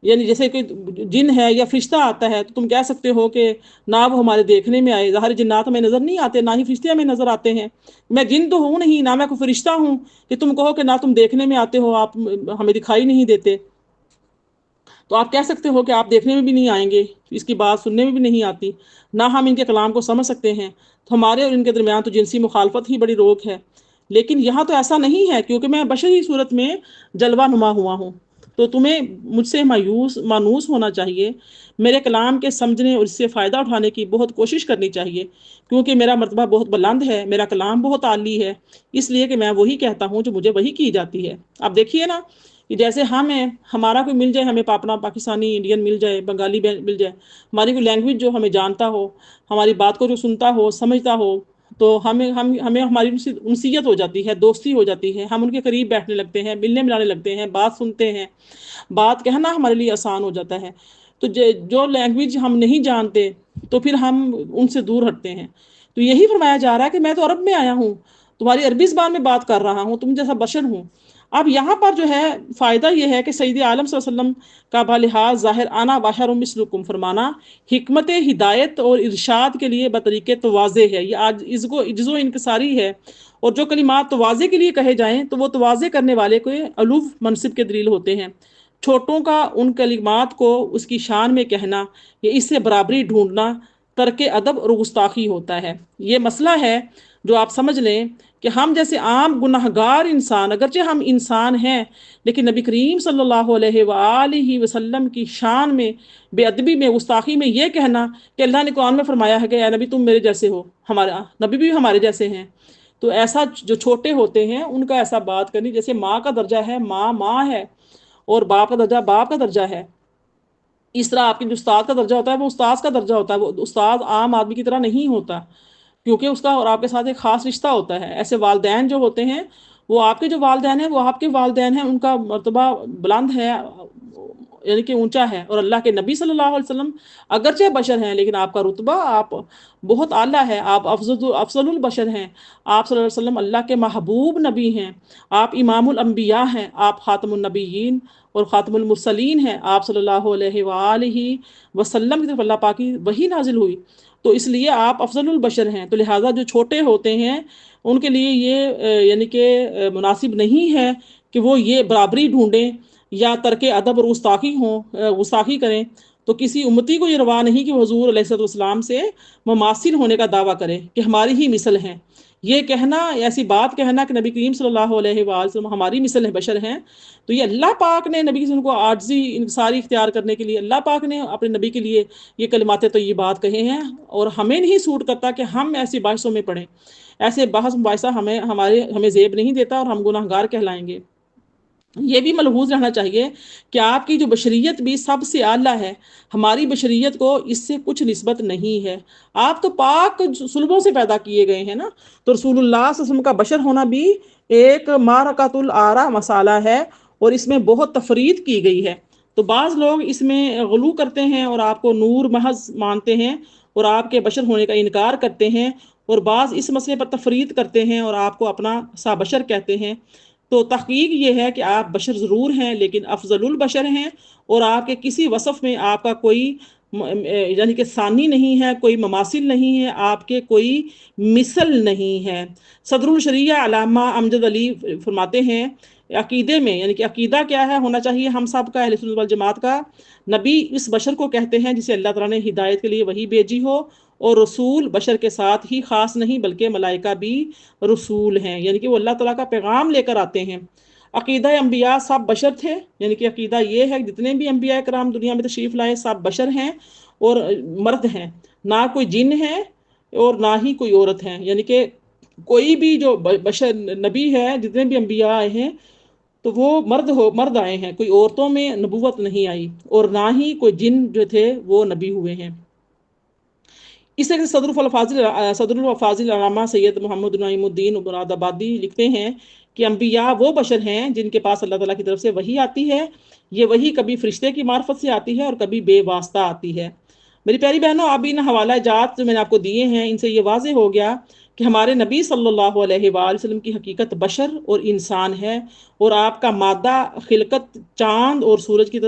یعنی جیسے کوئی جن ہے یا فرشتہ آتا ہے تو تم کہہ سکتے ہو کہ نہ وہ ہمارے دیکھنے میں آئے، ظاہر جنات ہمیں نظر نہیں آتے، نہ ہی فرشتے ہمیں نظر آتے ہیں، میں جن تو ہوں نہیں، نہ میں کوئی فرشتہ ہوں کہ تم کہو کہ نہ تم دیکھنے میں آتے ہو، آپ ہمیں دکھائی نہیں دیتے۔ تو آپ کہہ سکتے ہو کہ آپ دیکھنے میں بھی نہیں آئیں گے، اس کی بات سننے میں بھی نہیں آتی، نہ ہم ان کے کلام کو سمجھ سکتے ہیں، تو ہمارے اور ان کے درمیان تو جنسی مخالفت ہی بڑی روک ہے۔ لیکن یہاں تو ایسا نہیں ہے، کیونکہ میں بشری صورت میں جلوہ نما ہوا ہوں، تو تمہیں مجھ سے مانوس ہونا چاہیے، میرے کلام کے سمجھنے اور اس سے فائدہ اٹھانے کی بہت کوشش کرنی چاہیے، کیونکہ میرا مرتبہ بہت بلند ہے، میرا کلام بہت عالی ہے، اس لیے کہ میں وہی کہتا ہوں جو مجھے وہی کی جاتی ہے۔ آپ دیکھیے نا کہ جیسے ہم ہیں، ہمارا کوئی مل جائے، ہمیں اپنا پاکستانی انڈین مل جائے، بنگالی مل جائے، ہماری کوئی لینگویج جو ہمیں جانتا ہو، ہماری بات کو جو سنتا ہو سمجھتا ہو، تو ہمیں ہماری انسیت ہو جاتی ہے، دوستی ہو جاتی ہے، ہم ان کے قریب بیٹھنے لگتے ہیں، ملنے ملانے لگتے ہیں، بات سنتے ہیں، بات کہنا ہمارے لیے آسان ہو جاتا ہے۔ تو جو لینگویج ہم نہیں جانتے تو پھر ہم ان سے دور ہٹتے ہیں۔ تو یہی فرمایا جا رہا ہے کہ میں تو عرب میں آیا ہوں، تمہاری عربی زبان میں بات کر رہا ہوں، تم جیسا بشر ہوں۔ اب یہاں پر جو ہے فائدہ یہ ہے کہ سید عالم صلی اللہ علیہ وسلم کا بلحاظ ظاہر انا بشر مثلکم فرمانا حکمت ہدایت اور ارشاد کے لیے بطریق تو واضح ہے، یہ آج عجز و انکساری ہے، اور جو کلمات توازے کے لیے کہے جائیں تو وہ توازے کرنے والے کو علو منصب کے دلیل ہوتے ہیں۔ چھوٹوں کا ان کلمات کو اس کی شان میں کہنا یا اس سے برابری ڈھونڈنا ترک ادب اور گستاخی ہوتا ہے۔ یہ مسئلہ ہے جو آپ سمجھ لیں کہ ہم جیسے عام گناہگار انسان، اگرچہ ہم انسان ہیں، لیکن نبی کریم صلی اللہ علیہ وآلہ وسلم کی شان میں، بے ادبی میں، گستاخی میں یہ کہنا کہ اللہ نے قرآن میں فرمایا ہے کہ اے نبی تم میرے جیسے ہو، ہمارا نبی بھی ہمارے جیسے ہیں، تو ایسا جو چھوٹے ہوتے ہیں ان کا ایسا بات کرنی، جیسے ماں کا درجہ ہے، ماں ماں ہے، اور باپ کا درجہ باپ کا درجہ ہے، اس طرح آپ کے جو استاد کا درجہ ہوتا ہے وہ استاذ کا درجہ ہوتا ہے، وہ استاد عام آدمی کی طرح نہیں ہوتا، کیونکہ اس کا اور آپ کے ساتھ ایک خاص رشتہ ہوتا ہے۔ ایسے والدین جو ہوتے ہیں، وہ آپ کے جو والدین ہیں وہ آپ کے والدین ہیں، ان کا مرتبہ بلند ہے، یعنی کہ اونچا ہے، اور اللہ کے نبی صلی اللہ علیہ وسلم اگرچہ بشر ہیں لیکن آپ کا رتبہ آپ بہت اعلیٰ ہے، آپ افضل البشر ہیں، آپ صلی اللہ علیہ وسلم اللہ کے محبوب نبی ہیں، آپ امام الانبیاء ہیں، آپ خاتم النبیین اور خاتم المرسلین ہیں، آپ صلی اللہ علیہ وآلہ وسلم کی طرف اللہ پاک کی وحی نازل ہوئی، تو اس لیے آپ افضل البشر ہیں، تو لہٰذا جو چھوٹے ہوتے ہیں ان کے لیے یہ یعنی کہ مناسب نہیں ہے کہ وہ یہ برابری ڈھونڈیں یا ترک ادب اور گستاخی کریں، تو کسی امتی کو یہ روا نہیں کہ وہ حضور علیہ السلام سے مماثل ہونے کا دعویٰ کرے کہ ہماری ہی مثل ہیں۔ یہ کہنا، ایسی بات کہنا کہ نبی کریم صلی اللہ علیہ وآلہ وسلم ہماری مثل ہیں، بشر ہیں، تو یہ اللہ پاک نے نبی کو عاجزی انکساری اختیار کرنے کے لیے اللہ پاک نے اپنے نبی کے لیے یہ کلمات طیبات کہے ہیں، اور ہمیں نہیں سوٹ کرتا کہ ہم ایسی بحثوں میں پڑھیں، ایسے بحث مباحثہ ہمیں زیب نہیں دیتا اور ہم گناہ گار کہلائیں گے۔ یہ بھی ملحوظ رہنا چاہیے کہ آپ کی جو بشریت بھی سب سے اعلیٰ ہے، ہماری بشریت کو اس سے کچھ نسبت نہیں ہے، آپ تو پاک سلبوں سے پیدا کیے گئے ہیں نا، تو رسول اللہ صلی اللہ علیہ وسلم کا بشر ہونا بھی ایک معرکۃ الآراء مسئلہ ہے، اور اس میں بہت تفرید کی گئی ہے۔ تو بعض لوگ اس میں غلو کرتے ہیں اور آپ کو نور محض مانتے ہیں اور آپ کے بشر ہونے کا انکار کرتے ہیں، اور بعض اس مسئلے پر تفرید کرتے ہیں اور آپ کو اپنا سا بشر کہتے ہیں۔ تو تحقیق یہ ہے کہ آپ بشر ضرور ہیں لیکن افضل البشر ہیں، اور آپ کے کسی وصف میں آپ کا کوئی یعنی کہ ثانی نہیں ہے، کوئی مماثل نہیں ہے، آپ کے کوئی مثل نہیں ہے۔ صدر الشریعہ علامہ امجد علی فرماتے ہیں عقیدے میں، یعنی کہ عقیدہ کیا ہے ہونا چاہیے ہم سب کا، اہل سنت والجماعت کا، نبی اس بشر کو کہتے ہیں جسے اللہ تعالیٰ نے ہدایت کے لیے وحی بھیجی ہو، اور رسول بشر کے ساتھ ہی خاص نہیں بلکہ ملائکہ بھی رسول ہیں، یعنی کہ وہ اللہ تعالیٰ کا پیغام لے کر آتے ہیں۔ عقیدہ انبیاء سب بشر تھے، یعنی کہ عقیدہ یہ ہے کہ جتنے بھی انبیاء کرام دنیا میں تشریف لائے سب بشر ہیں اور مرد ہیں، نہ کوئی جن ہے اور نہ ہی کوئی عورت ہے، یعنی کہ کوئی بھی جو بشر نبی ہے، جتنے بھی انبیاء آئے ہیں تو وہ مرد آئے ہیں، کوئی عورتوں میں نبوت نہیں آئی، اور نہ ہی کوئی جن جو تھے وہ نبی ہوئے ہیں۔ اس طرح صدر الفاضل علامہ سید محمد نعیم الدین مراد آبادی لکھتے ہیں کہ انبیاء وہ بشر ہیں جن کے پاس اللہ تعالیٰ کی طرف سے وحی آتی ہے، یہ وحی کبھی فرشتے کی معرفت سے آتی ہے اور کبھی بے واسطہ آتی ہے۔ میری پیاری بہنوں، اب ان حوالہ جات جو میں نے آپ کو دیے ہیں، ان سے یہ واضح ہو گیا کہ ہمارے نبی صلی اللہ علیہ وآلہ وسلم کی حقیقت بشر اور انسان ہے، اور آپ کا مادہ خلقت چاند اور سورج کی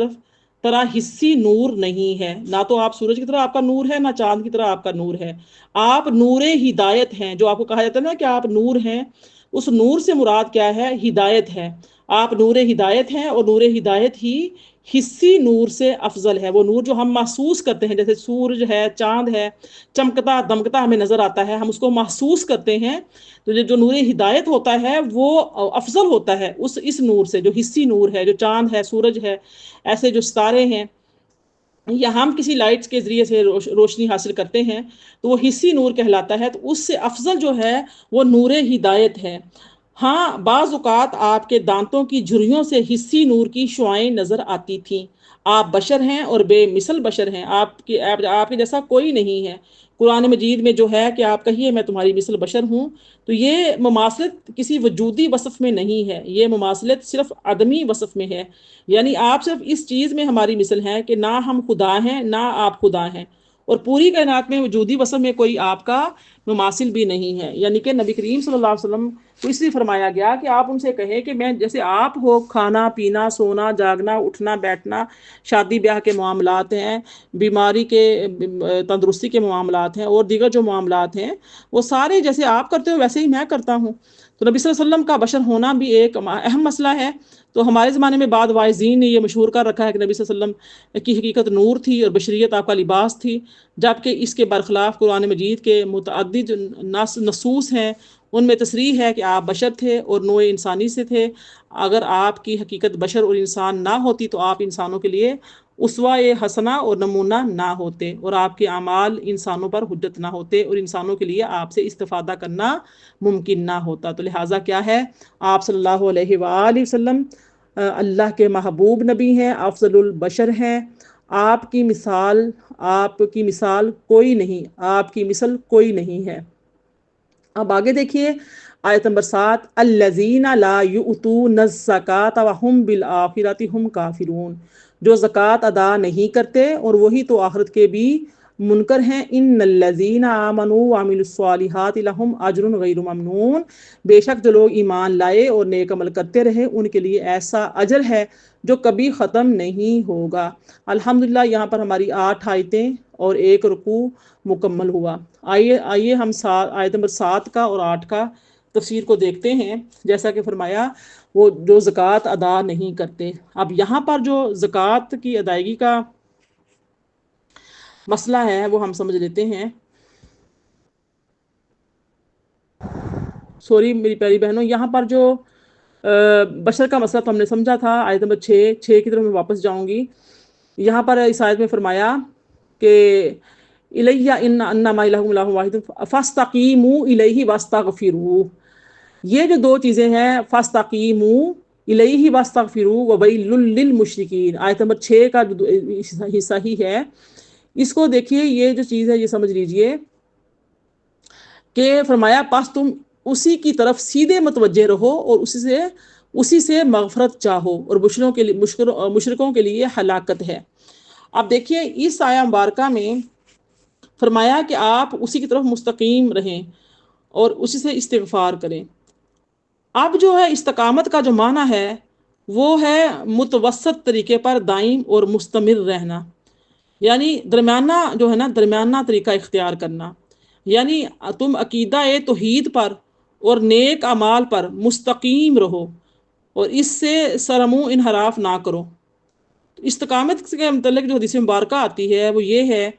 طرح حصی نور نہیں ہے۔ نہ تو آپ سورج کی طرح آپ کا نور ہے، نہ چاند کی طرح آپ کا نور ہے۔ آپ نور ہدایت ہیں، جو آپ کو کہا جاتا ہے نا کہ آپ نور ہیں، اس نور سے مراد کیا ہے؟ ہدایت ہے۔ آپ نور ہدایت ہیں، اور نور ہدایت ہی حصی نور سے افضل ہے۔ وہ نور جو ہم محسوس کرتے ہیں، جیسے سورج ہے، چاند ہے، چمکتا دمکتا ہمیں نظر آتا ہے، ہم اس کو محسوس کرتے ہیں، تو جو نور ہدایت ہوتا ہے وہ افضل ہوتا ہے اس نور سے، جو حصی نور ہے، جو چاند ہے، سورج ہے، ایسے جو ستارے ہیں، یا ہم کسی لائٹس کے ذریعے سے روشنی حاصل کرتے ہیں تو وہ حصی نور کہلاتا ہے۔ تو اس سے افضل جو ہے وہ نور ہدایت ہے۔ ہاں، بعض اوقات آپ کے دانتوں کی جھریوں سے حصی نور کی شعائیں نظر آتی تھیں۔ آپ بشر ہیں اور بے مثل بشر ہیں، آپ کے جیسا کوئی نہیں ہے۔ قرآن مجید میں جو ہے کہ آپ کہیے میں تمہاری مثل بشر ہوں، تو یہ مماثلت کسی وجودی وصف میں نہیں ہے، یہ مماثلت صرف عدمی وصف میں ہے۔ یعنی آپ صرف اس چیز میں ہماری مثل ہیں کہ نہ ہم خدا ہیں، نہ آپ خدا ہیں، اور پوری کائنات میں وجودی وصف میں کوئی آپ کا مماثل بھی نہیں ہے۔ یعنی کہ نبی کریم صلی اللہ علیہ وسلم کو اس لیے فرمایا گیا کہ آپ ان سے کہیں کہ میں جیسے آپ ہو، کھانا پینا، سونا جاگنا، اٹھنا بیٹھنا، شادی بیاہ کے معاملات ہیں، بیماری کے تندرستی کے معاملات ہیں، اور دیگر جو معاملات ہیں وہ سارے جیسے آپ کرتے ہو ویسے ہی میں کرتا ہوں۔ تو نبی صلی اللہ علیہ وسلم کا بشر ہونا بھی ایک اہم مسئلہ ہے۔ تو ہمارے زمانے میں بعد واعظین نے یہ مشہور کر رکھا ہے کہ نبی صلی اللہ علیہ وسلم کی حقیقت نور تھی اور بشریت آپ کا لباس تھی، جبکہ اس کے برخلاف قرآن مجید کے متعدد نصوص ہیں، ان میں تصریح ہے کہ آپ بشر تھے اور نوع انسانی سے تھے۔ اگر آپ کی حقیقت بشر اور انسان نہ ہوتی تو آپ انسانوں کے لیے اسوہ حسنہ اور نمونہ نہ ہوتے، اور آپ کے اعمال انسانوں پر حجت نہ ہوتے، اور انسانوں کے لیے آپ سے استفادہ کرنا ممکن نہ ہوتا۔ تو لہٰذا کیا ہے، آپ صلی اللہ علیہ وآلہ وسلم اللہ کے محبوب نبی ہیں، افضل البشر ہیں۔ آپ کی مثال کوئی نہیں، آپ کی مثل کوئی نہیں ہے۔ اب آگے دیکھیے آیت نمبر 7، الذین لا یؤتون الزکاۃ وہم بالآخرۃ ہم کافرون، جو زکوٰۃ ادا نہیں کرتے اور وہی تو آخرت کے بھی منکر ہیں۔ ان الذین آمنوا وعملوا الصالحات لہم اجر غیر ممنون، بے شک جو لوگ ایمان لائے اور نیک عمل کرتے رہے ان کے لیے ایسا اجر ہے جو کبھی ختم نہیں ہوگا۔ الحمدللہ یہاں پر ہماری 8 آیتیں اور 1 رکوع مکمل ہوا۔ آئیے ہم آیت نمبر 7 کا اور 8 کا تفسیر کو دیکھتے ہیں۔ جیسا کہ فرمایا وہ جو زکوٰۃ ادا نہیں کرتے، اب یہاں پر جو زکوٰۃ کی ادائیگی کا مسئلہ ہے وہ ہم سمجھ لیتے ہیں۔ سوری میری پیاری بہنوں، یہاں پر جو بشر کا مسئلہ تو ہم نے سمجھا تھا، آیت نمبر 6 کی طرف میں واپس جاؤں گی۔ یہاں پر اس آیت میں فرمایا کہ الیہ انما الہکم الہ واحد فاستقیموا الیہ واستغفروہ، یہ جو 2 چیزیں ہیں، فاستقیموا الیہ واستغفروہ وویل للمشرکین، آیت نمبر 6 کا جو حصہ ہی ہے، اس کو دیکھیے، یہ جو چیز ہے یہ سمجھ لیجئے کہ فرمایا پس تم اسی کی طرف سیدھے متوجہ رہو اور اسی سے مغفرت چاہو، اور مشرکوں کے لیے ہلاکت ہے۔ اب دیکھیے اس آیہ مبارکہ میں فرمایا کہ آپ اسی کی طرف مستقیم رہیں اور اسی سے استغفار کریں۔ اب جو ہے استقامت کا جو معنی ہے وہ ہے متوسط طریقے پر دائم اور مستمر رہنا، یعنی درمیانہ جو ہے نا، درمیانہ طریقہ اختیار کرنا، یعنی تم عقیدہ توحید پر اور نیک اعمال پر مستقیم رہو اور اس سے سرمو انحراف نہ کرو۔ استقامت کے متعلق جو حدیث مبارکہ آتی ہے وہ یہ ہے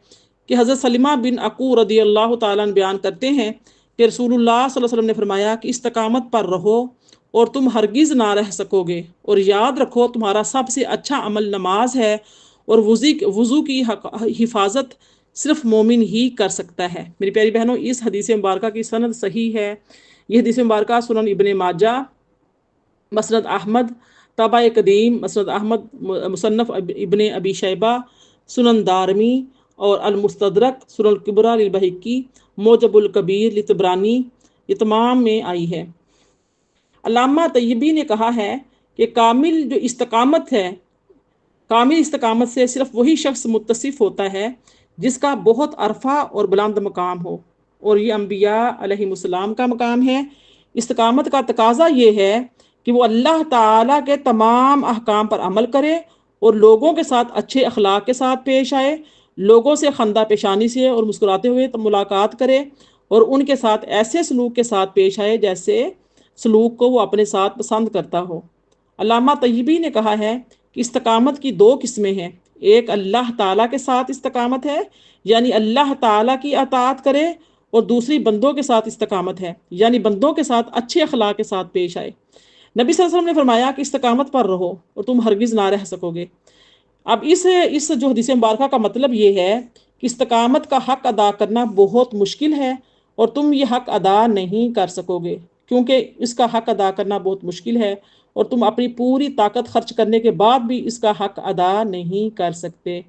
کہ حضرت سلمہ بن عقو رضی اللہ تعالیٰ عنہ بیان کرتے ہیں کہ رسول اللہ صلی اللہ علیہ وسلم نے فرمایا کہ استقامت پر رہو اور تم ہرگز نہ رہ سکو گے، اور یاد رکھو تمہارا سب سے اچھا عمل نماز ہے، اور وضو کی حفاظت صرف مومن ہی کر سکتا ہے۔ میری پیاری بہنوں، اس حدیث مبارکہ کی سند صحیح ہے۔ یہ حدیث مبارکہ سنن ابن ماجہ، مسند احمد، طبع قدیم، مسند احمد، مصنف ابن ابی شیبہ، سنن دارمی اور المستدرک، سنن الکبریٰ للبہقی، موجب الکبیر لطبرانی، یہ تمام میں آئی ہے۔ علامہ طیبی نے کہا ہے کہ کامل استقامت سے صرف وہی شخص متصف ہوتا ہے جس کا بہت عرفہ اور بلند مقام ہو، اور یہ انبیاء علیہ السلام کا مقام ہے۔ استقامت کا تقاضا یہ ہے کہ وہ اللہ تعالیٰ کے تمام احکام پر عمل کرے اور لوگوں کے ساتھ اچھے اخلاق کے ساتھ پیش آئے، لوگوں سے خندہ پیشانی سے اور مسکراتے ہوئے ملاقات کرے، اور ان کے ساتھ ایسے سلوک کے ساتھ پیش آئے جیسے سلوک کو وہ اپنے ساتھ پسند کرتا ہو۔ علامہ طیبی نے کہا ہے کہ استقامت کی دو قسمیں ہیں، ایک اللہ تعالیٰ کے ساتھ استقامت ہے، یعنی اللہ تعالیٰ کی اطاعت کرے، اور دوسری بندوں کے ساتھ استقامت ہے، یعنی بندوں کے ساتھ اچھے اخلاق کے ساتھ پیش آئے۔ نبی صلی اللہ علیہ وسلم نے فرمایا کہ استقامت پر رہو اور تم ہرگز نہ رہ سکو گے۔ اب اس جو حدیث مبارکہ کا مطلب یہ ہے کہ استقامت کا حق ادا کرنا بہت مشکل ہے، اور تم یہ حق ادا نہیں کر سکو گے، کیونکہ اس کا حق ادا کرنا بہت مشکل ہے اور تم اپنی پوری طاقت خرچ کرنے کے بعد بھی اس کا حق ادا نہیں کر سکتے۔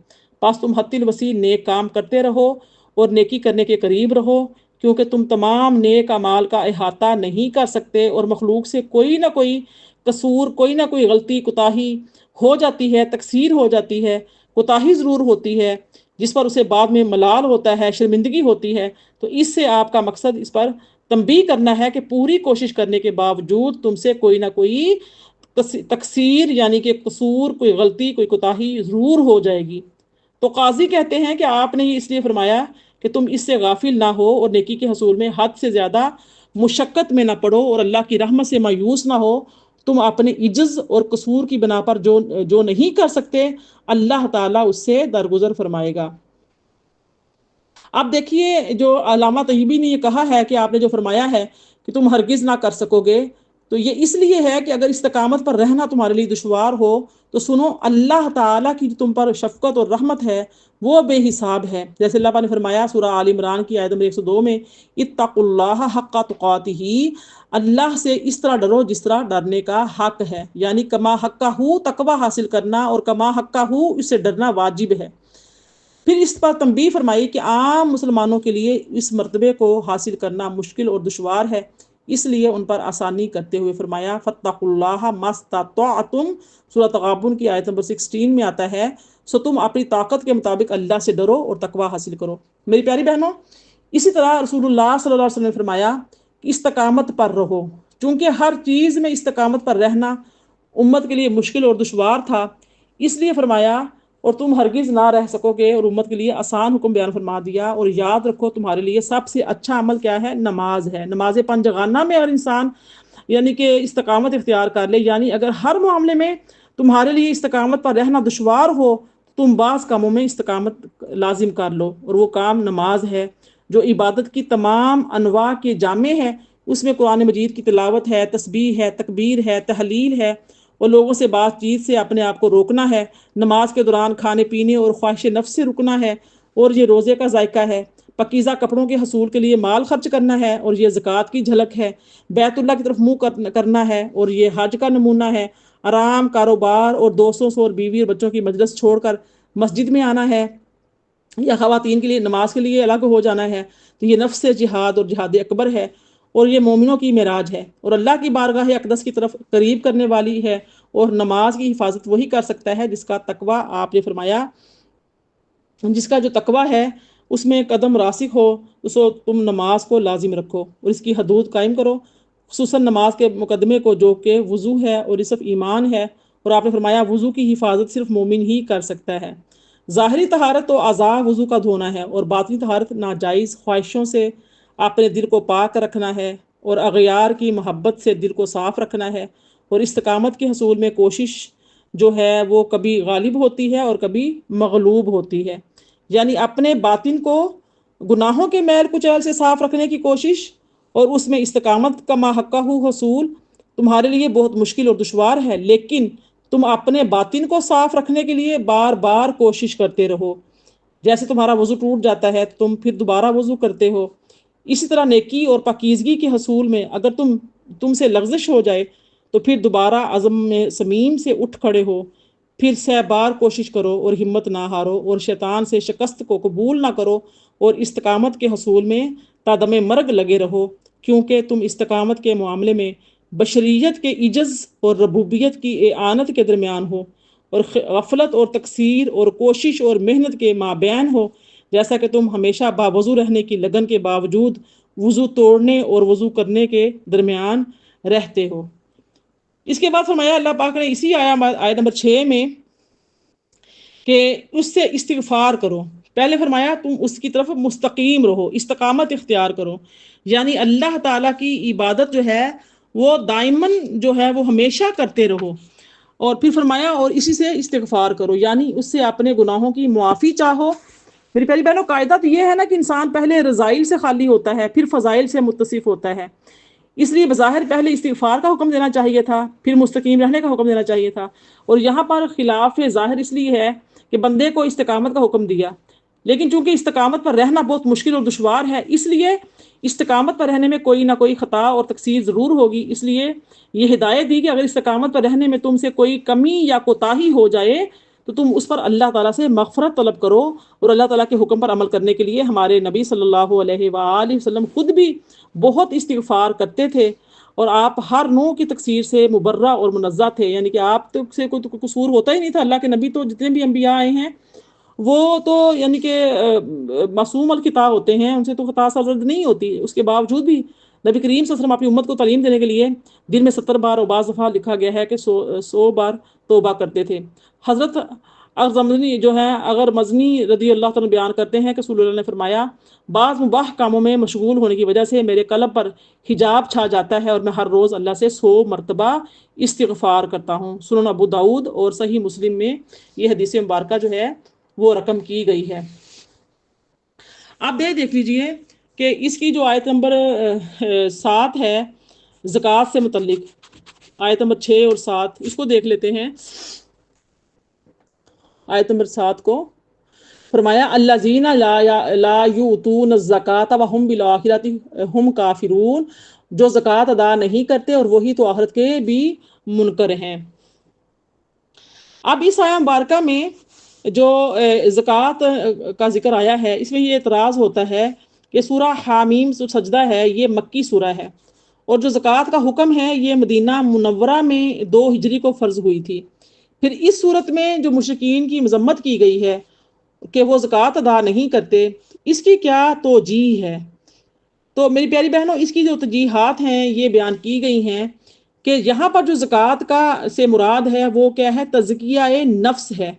بس تم حتی الوسیع نیک کام کرتے رہو اور نیکی کرنے کے قریب رہو، کیونکہ تم تمام نیک اعمال کا احاطہ نہیں کر سکتے، اور مخلوق سے کوئی نہ کوئی قصور، کوئی نہ کوئی غلطی کوتاہی ہو جاتی ہے، تقصیر ہو جاتی ہے، کوتاہی ضرور ہوتی ہے، جس پر اسے بعد میں ملال ہوتا ہے، شرمندگی ہوتی ہے۔ تو اس سے آپ کا مقصد اس پر تنبیہ کرنا ہے کہ پوری کوشش کرنے کے باوجود تم سے کوئی نہ کوئی تقصیر یعنی کہ قصور، کوئی غلطی، کوئی کوتاہی ضرور ہو جائے گی۔ تو قاضی کہتے ہیں کہ آپ نے یہ اس لیے فرمایا کہ تم اس سے غافل نہ ہو اور نیکی کے حصول میں حد سے زیادہ مشقت میں نہ پڑو اور اللہ کی رحمت سے مایوس نہ ہو۔ تم اپنے عجز اور قصور کی بنا پر جو نہیں کر سکتے، اللہ تعالیٰ اس سے درگزر فرمائے گا۔ اب دیکھیے، جو علامہ طیبی نے یہ کہا ہے کہ آپ نے جو فرمایا ہے کہ تم ہرگز نہ کر سکو گے، تو یہ اس لیے ہے کہ اگر استقامت پر رہنا تمہارے لیے دشوار ہو تو سنو، اللہ تعالیٰ کی تم پر شفقت اور رحمت ہے وہ بے حساب ہے۔ جیسے اللہ پاک نے فرمایا سورہ آل عمران کی آیت نمبر 102 میں، اتقوا اللہ حق تقاتہ، اللہ سے اس طرح ڈرو جس طرح ڈرنے کا حق ہے، یعنی کما حقہ تقوی حاصل کرنا اور کما حقہ اس سے ڈرنا واجب ہے۔ پھر اس پر تنبیہ فرمائی کہ عام مسلمانوں کے لیے اس مرتبے کو حاصل کرنا مشکل اور دشوار ہے، اس لیے ان پر آسانی کرتے ہوئے فرمایا فاتقوا اللہ ما استطعتم، سورۃ تغابن کی آیت نمبر 16 میں آتا ہے، سو تم اپنی طاقت کے مطابق اللہ سے ڈرو اور تقوی حاصل کرو۔ میری پیاری بہنوں، اسی طرح رسول اللہ صلی اللہ علیہ وسلم نے فرمایا کہ استقامت پر رہو، چونکہ ہر چیز میں استقامت پر رہنا امت کے لیے مشکل اور دشوار تھا، اس لیے فرمایا اور تم ہرگز نہ رہ سکو گے، اور امت کے لیے آسان حکم بیان فرما دیا۔ اور یاد رکھو تمہارے لیے سب سے اچھا عمل کیا ہے؟ نماز ہے۔ نماز پنجگانہ میں اگر انسان یعنی کہ استقامت اختیار کر لے، یعنی اگر ہر معاملے میں تمہارے لیے استقامت پر رہنا دشوار ہو، تم بعض کاموں میں استقامت لازم کر لو، اور وہ کام نماز ہے جو عبادت کی تمام انواع کے جامع ہے۔ اس میں قرآن مجید کی تلاوت ہے، تسبیح ہے، تکبیر ہے، تحلیل ہے، اور لوگوں سے بات چیت سے اپنے آپ کو روکنا ہے۔ نماز کے دوران کھانے پینے اور خواہش نفس سے رکنا ہے، اور یہ روزے کا ذائقہ ہے۔ پاکیزہ کپڑوں کے حصول کے لیے مال خرچ کرنا ہے، اور یہ زکوٰۃ کی جھلک ہے۔ بیت اللہ کی طرف منہ کرنا ہے، اور یہ حج کا نمونہ ہے۔ آرام، کاروبار اور دوستوں سے اور بیوی اور بچوں کی مجلس چھوڑ کر مسجد میں آنا ہے، یا خواتین کے لیے نماز کے لیے الگ ہو جانا ہے، تو یہ نفس سے جہاد اور جہاد اکبر ہے، اور یہ مومنوں کی معراج ہے، اور اللہ کی بارگاہ اقدس کی طرف قریب کرنے والی ہے۔ اور نماز کی حفاظت وہی کر سکتا ہے جس کا تقوی، آپ نے فرمایا جس کا جو تقوی ہے اس میں قدم راسخ ہو، تو تم نماز کو لازم رکھو اور اس کی حدود قائم کرو، خصوصاً نماز کے مقدمے کو جو کہ وضو ہے اور یہ صرف ایمان ہے۔ اور آپ نے فرمایا وضو کی حفاظت صرف مومن ہی کر سکتا ہے۔ ظاہری طہارت تو اعضاء وضو کا دھونا ہے، اور باطنی طہارت ناجائز خواہشوں سے اپنے دل کو پاک رکھنا ہے، اور اغیار کی محبت سے دل کو صاف رکھنا ہے۔ اور استقامت کے حصول میں کوشش جو ہے وہ کبھی غالب ہوتی ہے اور کبھی مغلوب ہوتی ہے، یعنی اپنے باطن کو گناہوں کے میل کچیل سے صاف رکھنے کی کوشش، اور اس میں استقامت کا ماحقہ حصول تمہارے لیے بہت مشکل اور دشوار ہے، لیکن تم اپنے باطن کو صاف رکھنے کے لیے بار بار کوشش کرتے رہو۔ جیسے تمہارا وضو ٹوٹ جاتا ہے تم پھر دوبارہ وضو کرتے ہو، اسی طرح نیکی اور پاکیزگی کے حصول میں اگر تم سے لغزش ہو جائے تو پھر دوبارہ عزم میں صمیم سے اٹھ کھڑے ہو، پھر سہ بار کوشش کرو اور ہمت نہ ہارو، اور شیطان سے شکست کو قبول نہ کرو، اور استقامت کے حصول میں تا دم مرگ لگے رہو، کیونکہ تم استقامت کے معاملے میں بشریت کے عجز اور ربوبیت کی اعانت کے درمیان ہو، اور غفلت اور تقصیر اور کوشش اور محنت کے مابین ہو، جیسا کہ تم ہمیشہ باوضو رہنے کی لگن کے باوجود وضو توڑنے اور وضو کرنے کے درمیان رہتے ہو۔ اس کے بعد فرمایا اللہ پاک نے اسی آیت نمبر 6 میں کہ اس سے استغفار کرو۔ پہلے فرمایا تم اس کی طرف مستقیم رہو، استقامت اختیار کرو، یعنی اللہ تعالیٰ کی عبادت جو ہے وہ دائماً جو ہے وہ ہمیشہ کرتے رہو۔ اور پھر فرمایا اور اسی سے استغفار کرو، یعنی اس سے اپنے گناہوں کی معافی چاہو۔ میری پیاری بہنوں، قاعدہ تو یہ ہے نا کہ انسان پہلے رذائل سے خالی ہوتا ہے، پھر فضائل سے متصف ہوتا ہے۔ اس لیے بظاہر پہلے استغفار کا حکم دینا چاہیے تھا، پھر مستقیم رہنے کا حکم دینا چاہیے تھا، اور یہاں پر خلاف ظاہر اس لیے ہے کہ بندے کو استقامت کا حکم دیا، لیکن چونکہ استقامت پر رہنا بہت مشکل اور دشوار ہے، اس لیے استقامت پر رہنے میں کوئی نہ کوئی خطا اور تقصیر ضرور ہوگی، اس لیے یہ ہدایت دی کہ اگر استقامت پر رہنے میں تم سے کوئی کمی یا کوتاہی ہو جائے تو تم اس پر اللہ تعالیٰ سے مغفرت طلب کرو، اور اللہ تعالیٰ کے حکم پر عمل کرنے کے لیے ہمارے نبی صلی اللہ علیہ وآلہ وسلم خود بھی بہت استغفار کرتے تھے، اور آپ ہر نوع کی تقصیر سے مبرہ اور منزہ تھے، یعنی کہ آپ سے کوئی قصور ہوتا ہی نہیں تھا۔ اللہ کے نبی تو جتنے بھی انبیاء آئے ہیں وہ تو یعنی کہ معصوم الخطا ہوتے ہیں، ان سے تو خطا سرزد نہیں ہوتی، اس کے باوجود بھی نبی کریم صلی اللہ علیہ وسلم اپنی امت کو تعلیم دینے کے لیے دن میں 70 بار اور بعض دفعہ لکھا گیا ہے کہ 100 بار توبہ کرتے تھے۔ حضرت اغزمزنی جو ہے اگر مزنی رضی اللہ تعالیٰ بیان کرتے ہیں کہ رسول اللہ نے فرمایا بعض مباح کاموں میں مشغول ہونے کی وجہ سے میرے قلب پر حجاب چھا جاتا ہے اور میں ہر روز اللہ سے 100 مرتبہ استغفار کرتا ہوں۔ سنن ابو داؤد اور صحیح مسلم میں یہ حدیث مبارکہ جو ہے وہ رقم کی گئی ہے۔ آپ دیکھ لیجئے کہ اس کی جو آیت نمبر 7 ہے زکوٰۃ سے متعلق، آیت نمبر 6 اور 7 اس کو دیکھ لیتے ہیں۔ آیت نمبر 7 کو فرمایا الذین لا یؤتون الزکاۃ وہم بالآخرۃ ہم کافرون، جو زکوٰۃ ادا نہیں کرتے اور وہی تو آخرت کے بھی منکر ہیں۔ اب اس آیہ مبارکہ میں جو زکوٰۃ کا ذکر آیا ہے، اس میں یہ اعتراض ہوتا ہے کہ سورہ حامیم جو سجدہ ہے یہ مکی سورہ ہے، اور جو زکوٰۃ کا حکم ہے یہ مدینہ منورہ میں 2 ہجری کو فرض ہوئی تھی۔ پھر اس صورت میں جو مشرکین کی مذمت کی گئی ہے کہ وہ زکوٰۃ ادا نہیں کرتے، اس کی کیا توجیہ ہے؟ تو میری پیاری بہنوں، اس کی جو توجیہات ہیں یہ بیان کی گئی ہیں کہ یہاں پر جو زکوٰۃ کا سے مراد ہے وہ کیا ہے؟ تزکیہ نفس ہے،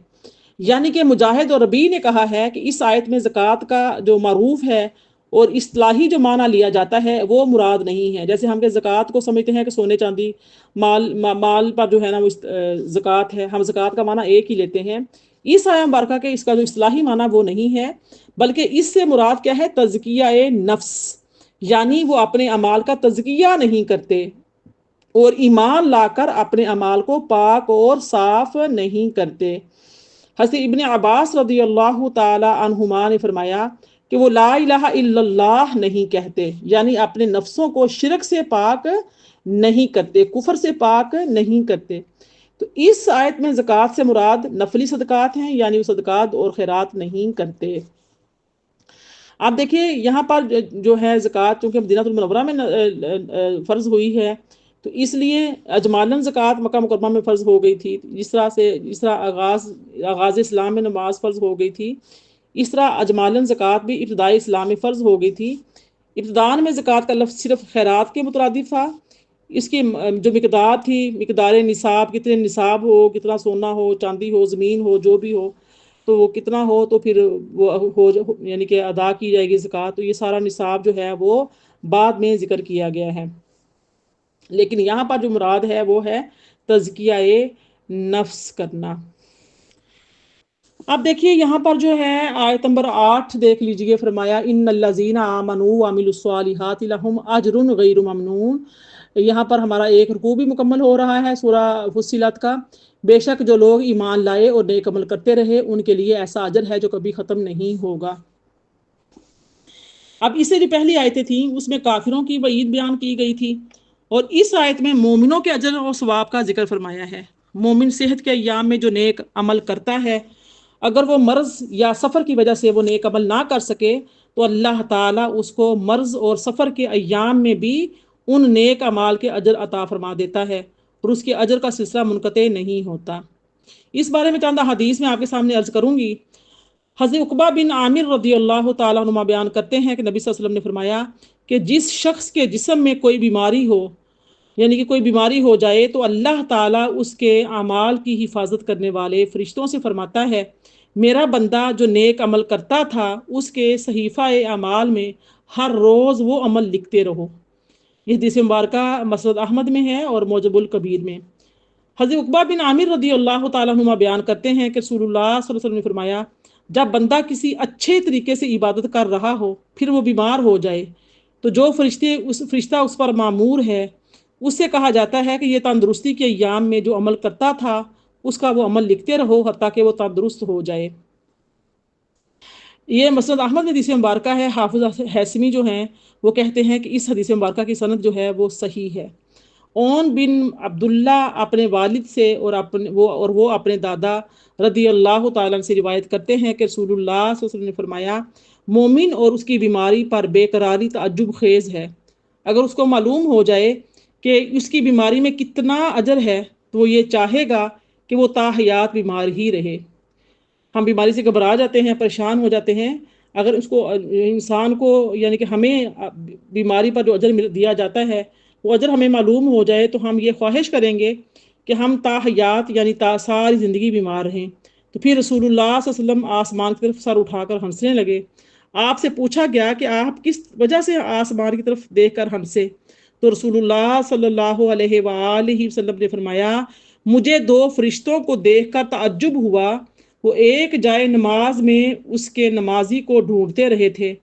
یعنی کہ مجاہد اور ربیع نے کہا ہے کہ اس آیت میں زکوٰۃ کا جو معروف ہے اور اصطلاحی جو معنی لیا جاتا ہے وہ مراد نہیں ہے۔ جیسے ہم کہ زکوٰۃ کو سمجھتے ہیں کہ سونے چاندی مال پر جو ہے نا وہ زکوٰۃ ہے، ہم زکوٰۃ کا معنی ایک ہی لیتے ہیں۔ اس آیہ مبارکہ کے اس کا جو اصطلاحی معنی وہ نہیں ہے، بلکہ اس سے مراد کیا ہے؟ تزکیہ نفس، یعنی وہ اپنے اعمال کا تزکیہ نہیں کرتے اور ایمان لا کر اپنے اعمال کو پاک اور صاف نہیں کرتے۔ حضرت ابن عباس رضی اللہ تعالی عنہما نے فرمایا کہ وہ لا الہ الا اللہ نہیں کہتے، یعنی اپنے نفسوں کو شرک سے پاک نہیں کرتے، کفر سے پاک نہیں کرتے۔ تو اس آیت میں زکوٰۃ سے مراد نفلی صدقات ہیں، یعنی وہ صدقات اور خیرات نہیں کرتے۔ آپ دیکھیں یہاں پر جو ہے زکوٰۃ چونکہ مدینہ المنورہ میں فرض ہوئی ہے، تو اس لیے اجمالاً زکوٰۃ مکہ مکرمہ میں فرض ہو گئی تھی، جس طرح آغاز اسلام میں نماز فرض ہو گئی تھی، اس طرح اجمالاً زکوٰۃ بھی ابتدائی اسلام میں فرض ہو گئی تھی۔ ابتداءً میں زکوٰۃ کا لفظ صرف خیرات کے مترادف تھا، اس کی جو مقدار تھی، مقدار نصاب، کتنے نصاب ہو، کتنا سونا ہو، چاندی ہو، زمین ہو، جو بھی ہو تو وہ کتنا ہو تو پھر وہ ہو یعنی کہ ادا کی جائے گی زکوٰۃ۔ تو یہ سارا نصاب جو ہے وہ بعد میں ذکر کیا گیا ہے، لیکن یہاں پر جو مراد ہے وہ ہے تزکیہ نفس کرنا۔ اب دیکھیے یہاں پر جو ہے آیت نمبر 8 دیکھ لیجئے، فرمایا ان الذین آمنوا وعملوا الصالحات لہم اجر غیر ممنون۔ یہاں پر ہمارا ایک رکوع بھی مکمل ہو رہا ہے سورہ فصلت کا۔ بے شک جو لوگ ایمان لائے اور نیک عمل کرتے رہے ان کے لیے ایسا اجر ہے جو کبھی ختم نہیں ہوگا۔ اب اس سے جو پہلی آیتیں تھیں اس میں کافروں کی وعید بیان کی گئی تھی، اور اس آیت میں مومنوں کے اجر اور ثواب کا ذکر فرمایا ہے۔ مومن صحت کے ایام میں جو نیک عمل کرتا ہے، اگر وہ مرض یا سفر کی وجہ سے وہ نیک عمل نہ کر سکے تو اللہ تعالیٰ اس کو مرض اور سفر کے ایام میں بھی ان نیک اعمال کے اجر عطا فرما دیتا ہے، اور اس کے اجر کا سلسلہ منقطع نہیں ہوتا۔ اس بارے میں چند حدیث میں آپ کے سامنے عرض کروں گی۔ حضرت عقبہ بن عامر رضی اللہ تعالیٰ عنہ بیان کرتے ہیں کہ نبی صلی اللہ علیہ وسلم نے فرمایا کہ جس شخص کے جسم میں کوئی بیماری ہو، یعنی کہ کوئی بیماری ہو جائے، تو اللہ تعالیٰ اس کے اعمال کی حفاظت کرنے والے فرشتوں سے فرماتا ہے میرا بندہ جو نیک عمل کرتا تھا اس کے صحیفہ اعمال میں ہر روز وہ عمل لکھتے رہو۔ یہ حدیث مبارکہ مسند احمد میں ہے اور موجب الکبیر میں۔ حضرت عقبہ بن عامر رضی اللہ تعالیٰ عنہ بیان کرتے ہیں کہ رسول اللہ صلی اللہ علیہ وسلم نے فرمایا جب بندہ کسی اچھے طریقے سے عبادت کر رہا ہو پھر وہ بیمار ہو جائے تو جو فرشتہ اس پر معمور ہے اس سے کہا جاتا ہے کہ یہ تندرستی کے ایام میں جو عمل کرتا تھا اس کا وہ عمل لکھتے رہو حتیٰ کہ وہ تندرست ہو جائے۔ یہ مسند احمد میں حدیث مبارکہ ہے۔ حافظ حیثمی جو ہیں وہ کہتے ہیں کہ اس حدیث مبارکہ کی سند جو ہے وہ صحیح ہے۔ اون بن عبداللہ اپنے والد سے اور وہ اپنے دادا رضی اللہ تعالیٰ سے روایت کرتے ہیں کہ رسول اللہ صلی اللہ علیہ وسلم نے فرمایا مومن اور اس کی بیماری پر بے قراری تعجب خیز ہے۔ اگر اس کو معلوم ہو جائے کہ اس کی بیماری میں کتنا اجر ہے تو وہ یہ چاہے گا کہ وہ تا حیات بیمار ہی رہے۔ ہم بیماری سے گھبرا جاتے ہیں، پریشان ہو جاتے ہیں، اگر اس کو انسان کو یعنی کہ ہمیں بیماری پر جو اجر دیا جاتا ہے وہ اجر ہمیں معلوم ہو جائے تو ہم یہ خواہش کریں گے کہ ہم تا حیات یعنی تا ساری زندگی بیمار رہیں۔ تو پھر رسول اللہ صلی اللہ علیہ وسلم آسمان کی طرف سر اٹھا کر ہنسنے لگے۔ آپ سے پوچھا گیا کہ آپ کس وجہ سے آسمان کی طرف دیکھ کر ہنسے؟ تو رسول اللہ صلی اللہ علیہ وآلہ وسلم نے فرمایا مجھے دو فرشتوں کو دیکھ کر تعجب ہوا، وہ ایک جائے نماز میں اس کے نمازی کو ڈھونڈتے رہے تھے،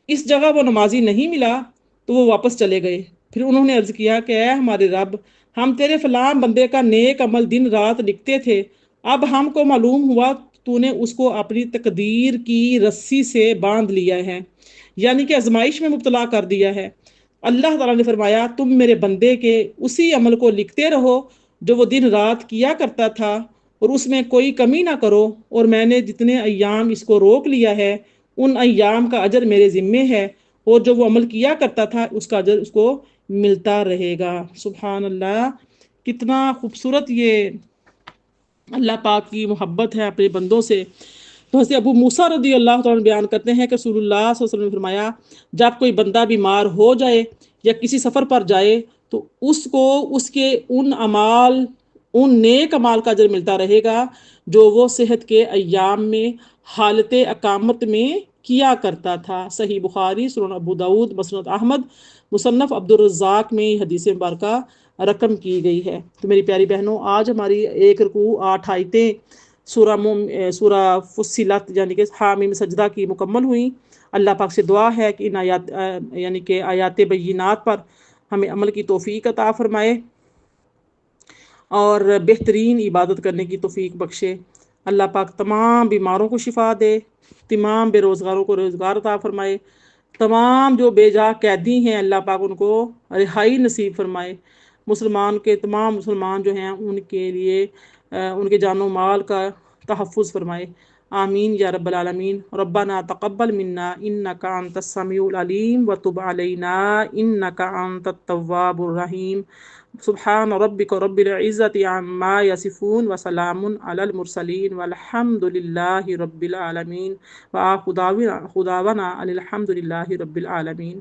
اس جگہ وہ نمازی نہیں ملا تو وہ واپس چلے گئے۔ پھر انہوں نے عرض کیا کہ اے ہمارے رب، ہم تیرے فلاں بندے کا نیک عمل دن رات لکھتے تھے، اب ہم کو معلوم ہوا تو نے اس کو اپنی تقدیر کی رسی سے باندھ لیا ہے، یعنی کہ آزمائش میں مبتلا کر دیا ہے۔ اللہ تعالیٰ نے فرمایا تم میرے بندے کے اسی عمل کو لکھتے رہو جو وہ دن رات کیا کرتا تھا اور اس میں کوئی کمی نہ کرو، اور میں نے جتنے ایام اس کو روک لیا ہے ان ایام کا اجر میرے ذمے ہے، اور جو وہ عمل کیا کرتا تھا اس کا اجر اس کو ملتا رہے گا۔ سبحان اللہ، کتنا خوبصورت یہ اللہ پاک کی محبت ہے اپنے بندوں سے۔ تو حضرت ابو موسیٰ رضی اللہ تعالیٰ بیان کرتے ہیں کہ رسول اللہ صلی اللہ علیہ وسلم نے فرمایا جب کوئی بندہ بیمار ہو جائے یا کسی سفر پر جائے تو اس کو اس کے ان نیک اعمال کا اجر ملتا رہے گا جو وہ صحت کے ایام میں حالت اقامت میں کیا کرتا تھا۔ صحیح بخاری، سنن ابو داود، مسند احمد، مصنف عبد الرزاق میں حدیث مبارکہ رقم کی گئی ہے۔ تو میری پیاری بہنوں، آج ہماری 1 رکوع 8 آیتیں سورہ فصلت یعنی کہ حامیم سجدہ کی مکمل ہوئیں۔ اللہ پاک سے دعا ہے کہ ان آیات یعنی کہ آیات بینات پر ہمیں عمل کی توفیق عطا فرمائے اور بہترین عبادت کرنے کی توفیق بخشے۔ اللہ پاک تمام بیماروں کو شفا دے، تمام بے روزگاروں کو روزگار عطا فرمائے، تمام جو بے جا قیدی ہیں اللہ پاک ان کو رہائی نصیب فرمائے، تمام مسلمان جو ہیں ان کے لیے ان کے جان و مال کا تحفظ فرمائے۔ آمین یا رب العالمین۔ ربنا تقبل منا انک انت السمیع العلیم وتب علینا انک انت التواب الرحیم۔ سبحان ربک رب العزت عما یصفون وسلام علی المرسلین والحمد للہ رب العالمین۔ وآخر دعوانا ان الحمد للہ رب العالمین۔